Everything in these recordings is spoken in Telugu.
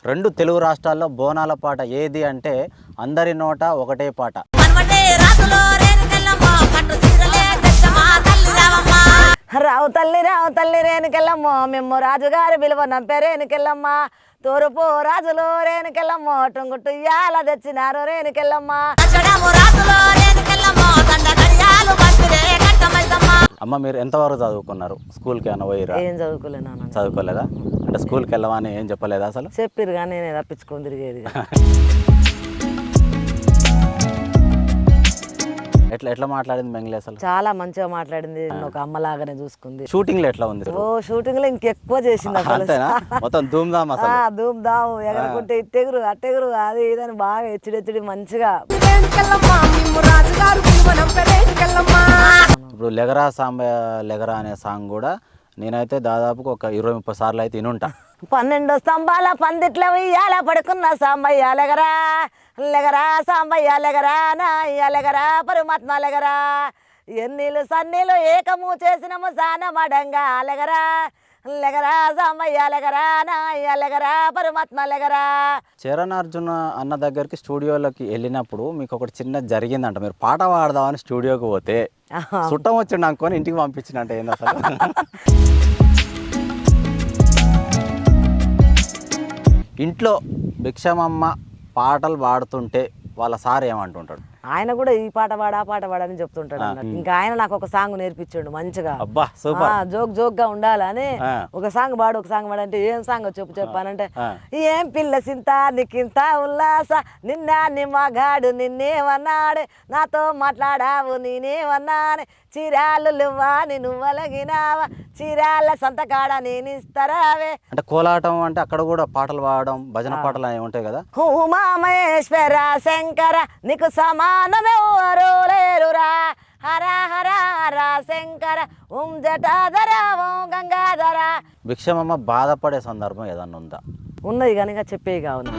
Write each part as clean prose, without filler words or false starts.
రెండు తెలుగు రాష్ట్రాల్లో బోనాల పాట ఏది అంటే అందరి నోట ఒకటే పాట. రావు తల్లి రేణుకెళ్ళమ్మో మేము రాజుగారి విలువ నంపే రేణుకెళ్ళమ్మ. తూర్పు రాజులు రేణుకెళ్ళమ్మో టుంగుట్టు ఇయ్యాల తెచ్చినారు రేణుకెళ్ళమ్మ. అమ్మ మీరు ఎంతవరకు చదువుకున్నారు? స్కూల్కి ఏమైనా పోయిరా? ఏం చదువుకోలేనా? చదువుకోలేదా? అంటే స్కూల్కి వెళ్ళవని ఏం చెప్పలేదా అసలు? చెప్పిరు కానీ నేను తప్పించుకొని తిరిగేది. ఎట్లా మాట్లాడింది మెంగ్లీ అసలు? చాలా మంచిగా మాట్లాడింది, ఒక అమ్మలాగానే చూసుకుంది. షూటింగ్ లో ఎట్లా ఉంది? ఓ షూటింగ్ లో ఇంకెక్కువ చేసింది అసలు. మొత్తం ధూమ్ ధామ్ అసలు. ధూమ్ ధామ్ ఎగరకుంటే ఇట్టెగురు అట్టెగురు అది ఇదని బాగా హెచ్చడి మంచిగా. ఇప్పుడు లెగరా సాంబయ్య లెగరా అనే సాంగ్ కూడా నేనైతే దాదాపుగా ఒక 20-30 సార్లు అయితే వినుంటా. 12 స్తంభాల పందిట్ల ఉయ్యాల పడుకున్న సాంబయ్య లెగరా లెగరా సాంబయ్య లెగరా నాయ్య లెగరా పరమాత్మ లెగరా. ఎన్నీళ్ళు సన్నీళ్ళు ఏకము చేసినము సానమడంగా లెగరా లెగరా సాంబయ్య లెగరా నాయ్య లెగరా పరమాత్మ లెగరా. చరణ్ అర్జున్ అన్న దగ్గరికి స్టూడియోలోకి వెళ్ళినప్పుడు మీకు ఒకటి చిన్న జరిగిందంట. మీరు పాట పాడదామని స్టూడియోకి పోతే చుట్టం వచ్చిండు అనుకొని ఇంటికి పంపించినట్టు ఏంది అసలు? ఇంట్లో భిక్షమమ్మ పాటలు పాడుతుంటే వాళ్ళ సార్ ఏమంటుంటాడు? ఆయన కూడా ఈ పాట పాడు ఆ పాట పాడని చెప్తుంటాడు అన్నట్టు. ఇంకా ఆయన నాకు ఒక సాంగ్ నేర్పించాడు మంచిగా. అబ్బా సూపర్. జోక్ గా ఉండాలని ఒక సాంగ్ పాడు అంటే ఏం సాంగ్ చెప్పానంటే, ఏం పిల్ల సింత నీకింత ఉల్లాస నిన్న నిమ్మగాడు నిన్నేమన్నాడు నాతో మాట్లాడావు నేనేమన్నాను చీరాలు నువ్వాని నువ్వలగినావా చీరాల సంతకాడ నేను ఇస్తారావే. అంటే కోలాటం అంటే అక్కడ కూడా పాటలు పాడడం భజన పాటలు అనేవి ఉంటాయి కదా. ఉమా మహేశ్వర శంకర నీకు సమానమెవరు లేరురా హర హర హర శంకర ఓం జటాధర ఓం గంగాధర. భిక్షమమ్మ బాధపడే సందర్భం ఏదన్నా ఉందా? ఉన్నది కనుక చెప్పే కావున.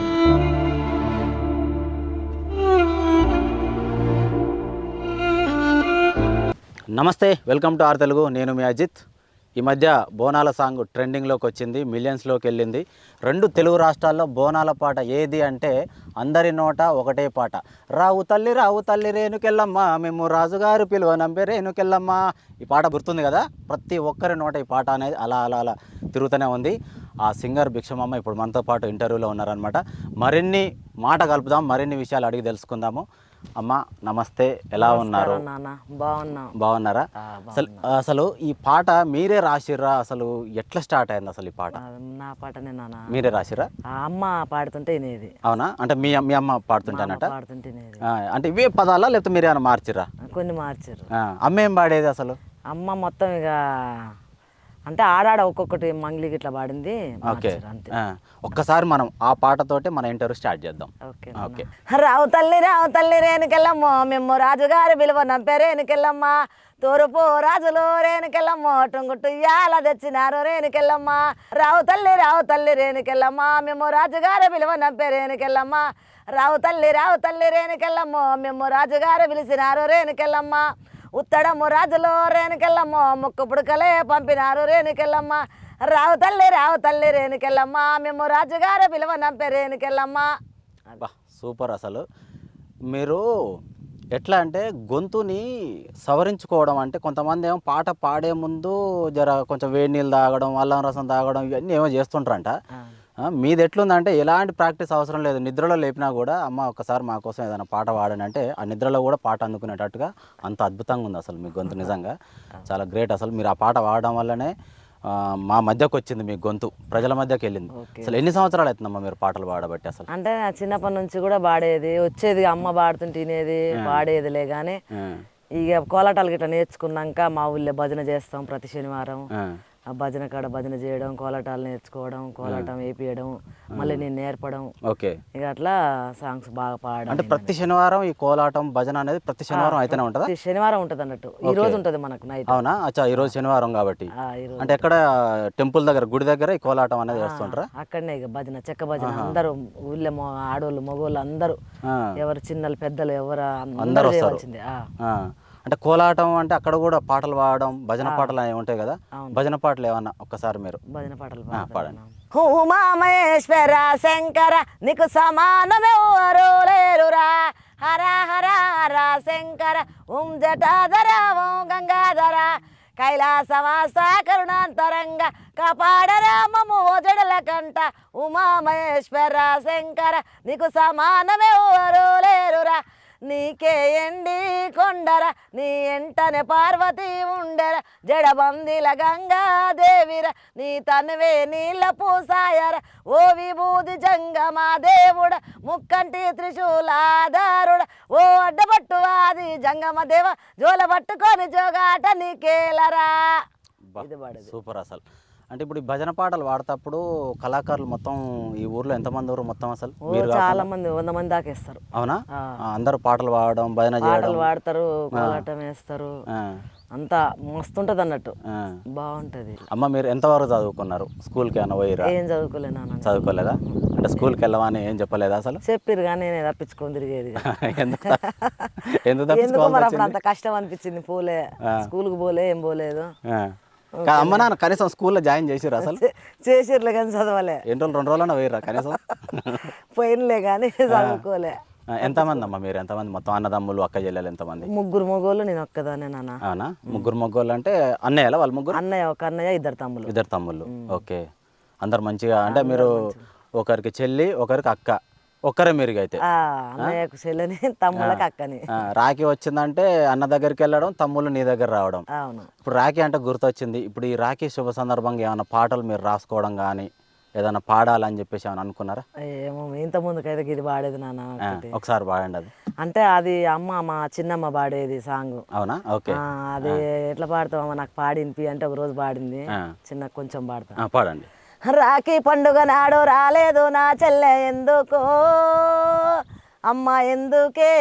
నమస్తే, వెల్కమ్ టు ఆర్ తెలుగు. నేను మీ అజిత్. ఈ మధ్య బోనాల సాంగ్ ట్రెండింగ్లోకి వచ్చింది, మిలియన్స్లోకి వెళ్ళింది. రెండు తెలుగు రాష్ట్రాల్లో బోనాల పాట ఏది అంటే అందరి నోట ఒకటే పాట. రావు తల్లి రేణుకెళ్ళమ్మ మేము రాజుగారు పిలువ నంపే రేణుకెళ్ళమ్మ. ఈ పాట గుర్తుంది కదా? ప్రతి ఒక్కరి నోట ఈ పాట అనేది అలా తిరుగుతూనే ఉంది. ఆ సింగర్ భిక్షమమ్మ ఇప్పుడు మనతో పాటు ఇంటర్వ్యూలో ఉన్నారనమాట. మరిన్ని మాట కలుపుదాం, మరిన్ని విషయాలు అడిగి తెలుసుకుందాము. అమ్మ నమస్తే, ఎలా ఉన్నారు? బాగున్నారా? అసలు ఈ పాట మీరే రాసిర్రా? అసలు ఎట్లా స్టార్ట్ అయింది అసలు ఈ పాట? నా పాటనే నాన్న. మీరే రాసిర్రా? అమ్మ పాడుతుంటే వినేది. అవునా? అంటే మీ అమ్మ పాడుతుంటానట. అంటే ఇవే పదాలా లేకపోతే మీరు ఏమైనా మార్చిర్రా? కొన్ని మార్చారు. అమ్మ ఏం పాడేది అసలు? అమ్మ మొత్తం ఇక అంటే ఆడాడ ఒక్కొక్కటి మంగ్లీ గిట్లా పాడింది. ఓకే, ఒక్కసారి మనం ఆ పాటతోటి మన ఇంటర్వ్యూ స్టార్ట్ చేద్దాం. ఓకే. రావు తల్లి రేణుకెళ్ళమ్మో మేము రాజుగారి విలువ నంపే రేణుకెళ్ళమ్మ. తూర్పు రాజులు రేణుకెళ్ళమ్మో టుంగుట్టు ఇయ్యాల తెచ్చినారు రేణుకెళ్ళమ్మ. రావు తల్లి రేణుకెళ్ళమ్మ మేము రాజుగారి విలువ నంపే రేణుకెళ్ళమ్మ. రావు తల్లి రేణుకెళ్ళమ్మో మేము రాజుగారు పిలిచినారు రేణుకెళ్ళమ్మ. ఉత్తడము రాజులో రేణుకెళ్ళమ్మో ముక్కు పుడకలే పంపినారు రేణుకెళ్ళమ్మ. రావు తల్లి రేణుకెళ్ళమ్మ మేము రాజుగారు పిలువ నంపే రేణుకెళ్ళమ్మ. సూపర్. అసలు మీరు ఎట్లా అంటే గొంతుని సవరించుకోవడం అంటే కొంతమంది ఏమో పాట పాడే ముందు కొంచెం వేడి నీళ్ళు తాగడం, అల్లం రసం తాగడం, ఇవన్నీ ఏమో చేస్తుంటారంట. మీది ఎట్లుందంటే ఎలాంటి ప్రాక్టీస్ అవసరం లేదు. నిద్రలో లేపినా కూడా అమ్మ ఒకసారి మా కోసం ఏదైనా పాట పాడని అంటే ఆ నిద్రలో కూడా పాట అందుకునేటట్టుగా అంత అద్భుతంగా ఉంది అసలు మీ గొంతు. నిజంగా చాలా గ్రేట్. అసలు మీరు ఆ పాట పాడడం వల్లనే మా మధ్యకు వచ్చింది, మీ గొంతు ప్రజల మధ్యకి వెళ్ళింది. అసలు ఎన్ని సంవత్సరాలు అవుతుందమ్మా మీరు పాటలు పాడబట్టి? అసలు అంటే చిన్నప్పటి నుంచి కూడా పాడేది వచ్చేది, అమ్మ పాడుతుంటే తినేది పాడేదిలే. కానీ ఇక కోలాటాలు గిట్లా నేర్చుకున్నాక మా ఊళ్ళో భజన చేస్తాం ప్రతి శనివారం. భజన కాడ భజన చేయడం, కోలాటాలు నేర్చుకోవడం, కోలాటం వేపియడం, మళ్ళీ నేను నేర్పడం. ఓకే. ఇక అట్లా సాంగ్స్ బాగా పాడడం. అంటే ప్రతి శనివారం ఈ కోలాటం భజన అనేది ప్రతి శనివారం అయితేనే ఉంటుందా? శనివారం ఉంటుంది అన్నట్టు. ఈ రోజు ఉంటుంది మనకు నైట్. అవునా? అచ్చా, ఈ రోజు శనివారం కాబట్టి. అంటే ఎక్కడ టెంపుల్ దగ్గర, గుడి దగ్గర ఈ కోలాటం అనేది చేస్తుంటారా? అక్కడనే ఇక భజన, చెక్క భజన అందరూ ఊళ్ళో ఆడోళ్ళు మగోళ్ళు అందరూ, ఎవరు చిన్నలు పెద్దలు ఎవరు అందరూ చేయవలసిందే. అంటే కోలాటం అంటే అక్కడ కూడా పాటలు పాడడం, భజన పాటలు అనేవి ఉంటాయి కదా. భజన పాటలు ఏమన్నా ఒక్కసారి మీరు భజన పాటలు పాడండి. ఉమా మహేశ్వర శంకర నీకు సమానమెవరు లేరురా హర హర హర శంకర జటాధర ఓం గంగాధర కైలాసవాస కరుణాంతరంగ కాపాడరామము జడల కంట ఉమా మహేశ్వర శంకర నీకు సమానమెవరు లేరురా నీకే ఎండి కొండర నీ ఎంటనే పార్వతి ఉండర జడబందిల గంగాదేవిర నీ తనువే నీళ్ళ పూసాయర ఓ విభూది జంగమా దేవుడ ముక్కంటి త్రిశూలాధారుడ ఓ అడ్డపట్టువాది జంగమ దేవ జోల పట్టుకొని జోగాట నీకేలరా. ఇది పాడేది. సూపర్ అసలు. అంటే ఇప్పుడు ఈ భజన పాటలు పాడేటప్పుడు కళాకారులు మొత్తం ఈ ఊర్లో ఎంతమంది ఊరు మొత్తం అసలు మీరు చాలా మంది 100 మంది దాకా వేస్తారు. అవునా? అందరూ పాటలు పాడడం భజన చేయడం పాటలు పాడతారు కోలాటం వేస్తారు అంతా మస్తు ఉంటది అన్నట్టు బాగుంటది. అమ్మ మీరు ఎంతవరకు చదువుకున్నారు? స్కూల్కి ఏమైనా పోయిరా? ఏం చదువుకోలే నాన్న. చదువుకోలేదా? అంటే స్కూల్కి వెళ్ళమని ఏం చెప్పలేదా అసలు? చెప్పిరు కానీ నేను తప్పించుకొని తిరిగేది. ఎందుకు ఎందుకు మరి అప్పుడు అంత కష్టం అనిపించింది. పోలే స్కూల్కి పోలే ఏం పోలేదు. అమ్మ నాన్న కనీసం స్కూల్లో జాయిన్ చేసిరు అసలు? చేసిర్లే కానీ చదవలే. ఎన్ని రోజులు 2 రోజులన్నా పోయిరా కనీసం? పోయినలే కానీ చదువుకోలే. ఎంతమంది అమ్మ మీరు? ఎంతమంది మొత్తం అన్నదమ్ములు అక్క చెల్లెలు ఎంతమంది? 3 మగోళ్ళు నేను ఒక్కదానే నాన్న. అవునా? 3 మగోళ్ళు అంటే అన్నయ్యలా వాళ్ళు 3? అన్నయ్య ఒక అన్నయ్య 2 తమ్ముళ్ళు. 2 తమ్ముళ్ళు. ఓకే. అందరు మంచిగా అంటే మీరు ఒకరికి చెల్లి ఒకరికి అక్క ఒక్కరే మీరు అయితే? అన్నయ్యకు చెల్లని తమ్ముళ్ళకి అక్కని. రాఖీ వచ్చిందంటే అన్న దగ్గరికి వెళ్ళడం తమ్ముళ్ళు నీ దగ్గర రావడం. అవును. ఇప్పుడు రాఖీ అంటే గుర్తొచ్చింది. ఇప్పుడు ఈ రాఖీ శుభ సందర్భంగా ఏమైనా పాటలు మీరు రాసుకోవడం కానీ ఏదైనా పాడాలని చెప్పేసి ఏమైనా అనుకున్నారా? ఏమో ఇంత ముందుకైతే ఇది పాడేది నాన్న. ఒకసారి పాడండి అది. అంటే అది అమ్మ మా చిన్నమ్మ పాడేది సాంగ్. అవునా? ఓకే. అది ఎట్లా పాడతావమ్మా నాకు పాడినిపి అంటే ఒక రోజు పాడింది. చిన్న కొంచెం పాడతా. పాడండి. రాఖీ పండుగ నాడు రాలేదు నా చెల్లె ఎందుకో అమ్మ ఎందుకే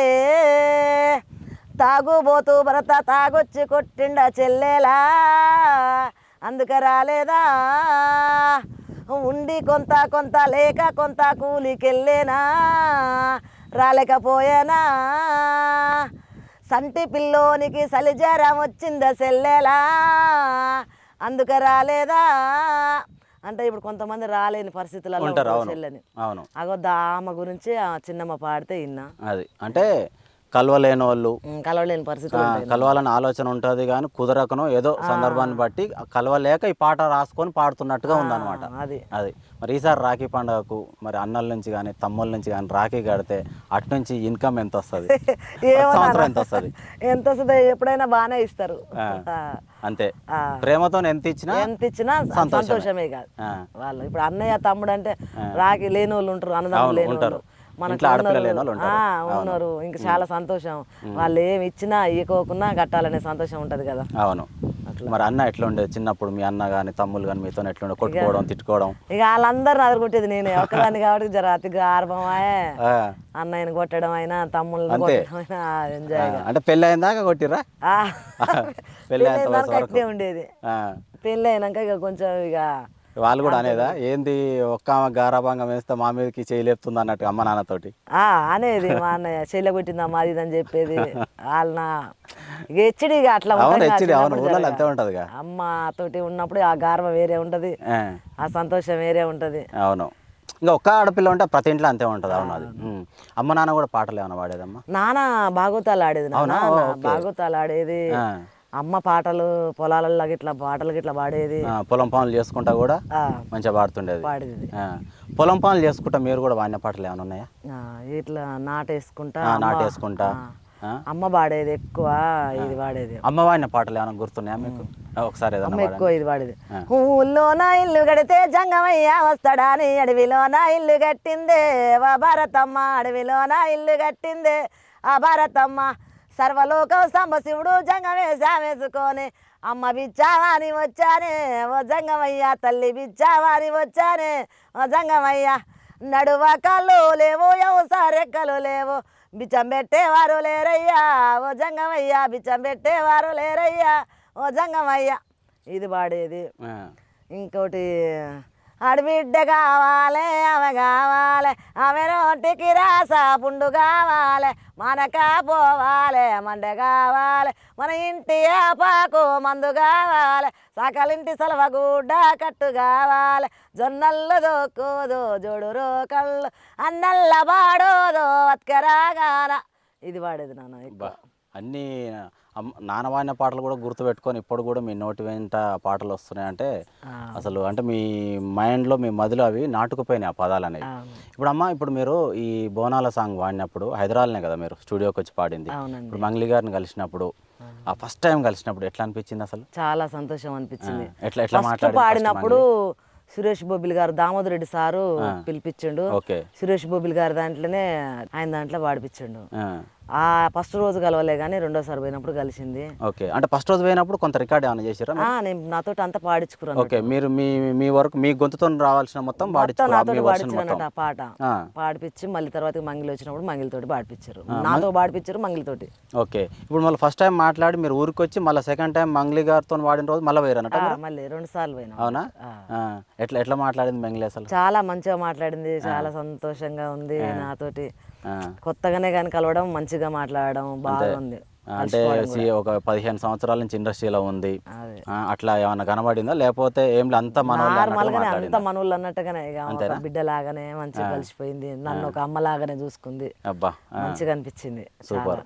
తాగుబోతూ భరత తాగొచ్చి కొట్టిండ చెల్లెలా అందుకే రాలేదా ఉండి కొంత కొంత లేక కొంత కూలికెళ్ళేనా రాలేకపోయేనా సంటి పిల్లోనికి సలిజరం వచ్చిందా చెల్లెలా అందుకే రాలేదా అంటే ఇప్పుడు కొంతమంది రాలేని పరిస్థితులలో ఉంటారు. చెల్లెని. అవును. అగో దామ గురించి ఆ చిన్నమ్మ పాడితే విన్నా. అది అంటే కలవలేని వాళ్ళు కలవలేని పరిస్థితులు కలవాలని ఆలోచన ఉంటుంది కానీ కుదరకను ఏదో సందర్భాన్ని బట్టి కలవలేక ఈ పాట రాసుకొని పాడుతున్నట్టుగా ఉందన్నమాట. అది మరి ఈసారి రాఖీ పండుగకు మరి అన్నల నుంచి కానీ తమ్ముళ్ళ నుంచి కానీ రాఖీ కడితే అటు నుంచి ఇన్కమ్ ఎంత వస్తుంది? సంవత్సరం ఎంత వస్తుంది? ఎంత వస్తుంది? ఎప్పుడైనా బాగానే ఇస్తారు అంతే. ప్రేమతో ఎంత ఇచ్చినా సంతోషమే కాదు వాళ్ళు. ఇప్పుడు అన్నయ్య తమ్ముడు అంటే రాఖీ లేని వాళ్ళు ఉంటారు, అన్నదమ్ములు లేని ఉంటారు, మనకు ఉన్నారు. ఇంకా చాలా సంతోషం. వాళ్ళు ఏమి ఇచ్చినా ఇవ్వకోకున్నా కట్టాలనే సంతోషం ఉంటది కదా. అవును. మరి అన్న ఎట్లా ఉండేది చిన్నప్పుడు? మీ అన్న కానీ తమ్ముళ్ళు కానీ మీతో ఎట్లా ఉండే? కొట్టుకోవడం తిట్టుకోవడం? ఇక వాళ్ళందరూ అదరగొట్టేది నేనే ఒక్కదాన్ని కాబట్టి జర అతి గార్భమాయే. అన్నయ్యని కొట్టడం అయినా తమ్ముళ్ళని కొట్టడం అయినా ఎంజాయ్. అంటే పెళ్ళి అయిన దాకా కొట్టిరా? పెళ్ళి అయిన దాకా అట్లే ఉండేది. పెళ్ళి అయినాక ఇక కొంచెం ఇక వాళ్ళు కూడా అనేదా ఏంది ఒక్క గారాభంగం వేస్తే మా మీదకి చేయలేపుతుంది అన్నట్టు అమ్మ నాన్నతోటి అనేది? మా అన్నయ్య చెల్లె కొట్టిందమ్మా అది అని చెప్పేది. వాళ్ళ ఇక హెచ్చడి ఇక అట్లా అంతే ఉంటది. అమ్మ తోటి ఉన్నప్పుడు ఆ గార్వ వేరే ఉంటది, ఆ సంతోషం వేరే ఉంటది. అవును. ఇంకా ఒక్క ఆడపిల్ల ఉంటే ప్రతి ఇంట్లో అంతే ఉంటది. అవును. అది అమ్మ నాన్న కూడా పాటలు ఏమైనా పాడేదమ్మా? నాన్న భాగవతాలు ఆడేది. భాగవతాలు ఆడేది. అమ్మ పాటలు పొలాలలో గిట్లా పాటలు గిట్లా పాడేది. పొలం పనులు చేసుకుంటా కూడా మంచిగా పాడుతుండేది. పొలం పనులు చేసుకుంటా మీరు కూడా వాడిన పాటలు ఏమైనా ఉన్నాయా? ఇట్లా నాటేసుకుంటా అమ్మ పాడేది ఎక్కువ. ఇది పాడేది అమ్మ వాడిన పాటలు ఏమైనా గుర్తున్నాయా మీకు? ఒకసారి ఎక్కువ ఇది పాడేది. ఊళ్ళో నా ఇల్లు కడితే జంగమయ్య వస్తాడా అని అడవిలో నా ఇల్లు కట్టిందే వా భారతమ్మ అడవిలో నా ఇల్లు కట్టిందే ఆ భారతమ్మ సర్వలోక సంబశివుడు జంగమేసుకొని అమ్మ బిచ్చావాని వచ్చానే ఓ జంగమయ్య తల్లి బిచ్చావాని వచ్చానే ఓ జంగమయ్య నడువ కళ్ళు లేవు ఎవసారెక్కలు లేవు బిచ్చం పెట్టేవారు లేరయ్యా ఓ జంగమయ్య బిచ్చం పెట్టేవారు లేరయ్యా ఓ జంగమయ్య ఇది పాడేది. ఇంకోటి ఆడబిడ్డ కావాలి ఆమె కావాలి ఆమె నోటికి రాస పుండు కావాలి మనక పోవాలి మండ కావాలి మన ఇంటి ఆపాకు మందు కావాలి సకలింటి సలవగుడ్డ కట్టు కావాలి జొన్నల్లో దోక్కుదో జోడు రోకళ్ళు అన్నల్ల పాడోదో అత్కరాగాన ఇది పాడేది నాన్న ఎక్కువ. అన్నీ నాన్న వాడిన పాటలు కూడా గుర్తుపెట్టుకొని ఇప్పుడు కూడా మీ నోటి వెంట పాటలు వస్తున్నాయంటే అసలు అంటే మీ మైండ్లో మీ మదిలో అవి నాటుకుపోయినాయి ఆ పదాలు అనేవి. ఇప్పుడు అమ్మ ఇప్పుడు మీరు ఈ బోనాల సాంగ్ వాడినప్పుడు హైదరాబాద్నే కదా మీరు స్టూడియోకి వచ్చి పాడింది. ఇప్పుడు మంగ్లీ గారిని కలిసినప్పుడు ఆ ఫస్ట్ టైం కలిసినప్పుడు ఎట్లా అనిపించింది అసలు? చాలా సంతోషం అనిపించింది. ఎట్లా ఎట్లా మాట్లాడి పాడినప్పుడు సురేష్ బొబ్బిలి గారు దామోదర్ రెడ్డి సారు పిలిపించిండు. సురేష్ బొబ్బిలి గారి దాంట్లోనే ఆయన దాంట్లో పాడిపించిండు. ఆ ఫస్ట్ రోజు కలవలే కానీ రెండోసారి పోయినప్పుడు కలిసింది. ఓకే, అంటే ఫస్ట్ రోజు పోయినప్పుడు కొంత రికార్డ్ ఏమైనా చేశారా? నేను నాతో అంతా పాడించుకున్నాను. ఓకే, మీరు మీ వరకు మీ గొంతుతో రావాల్సిన మొత్తం పాడించారన్నట్టు ఆ పాట పాడిపించి మళ్ళీ తర్వాత మంగిలి వచ్చినప్పుడు మంగిలితోటి పాడిపించారు, నాతో పాడిపించారు మంగిలితోటి. ఓకే, ఇప్పుడు మళ్ళీ ఫస్ట్ టైం మాట్లాడి మీరు ఊరికి వచ్చి మళ్ళీ సెకండ్ టైం మంగ్లీ గారితో వాడిన రోజు మళ్ళీ పోయారన్నట్టు? మళ్ళీ 2 సార్లు పోయినా. అవునా? ఎట్లా ఎట్లా మాట్లాడింది మంగ్లీ అసలు? చాలా మంచిగా మాట్లాడింది, చాలా సంతోషంగా ఉంది నాతోటి. కొత్తగానే కానీ కలవడం, మంచిగా మాట్లాడడం బాగుంది. అంటే ఒక 15 సంవత్సరాల నుంచి ఇండస్ట్రీలో ఉంది, అట్లా ఏమన్నా కనబడిందా లేకపోతే ఏం అంత అంత మనోళ్ళు అన్నట్టుగానే బిడ్డలాగానే మంచిగా కలిసిపోయింది, నన్ను ఒక అమ్మలాగానే చూసుకుంది. అబ్బా, మంచిగా అనిపించింది. సూపర్.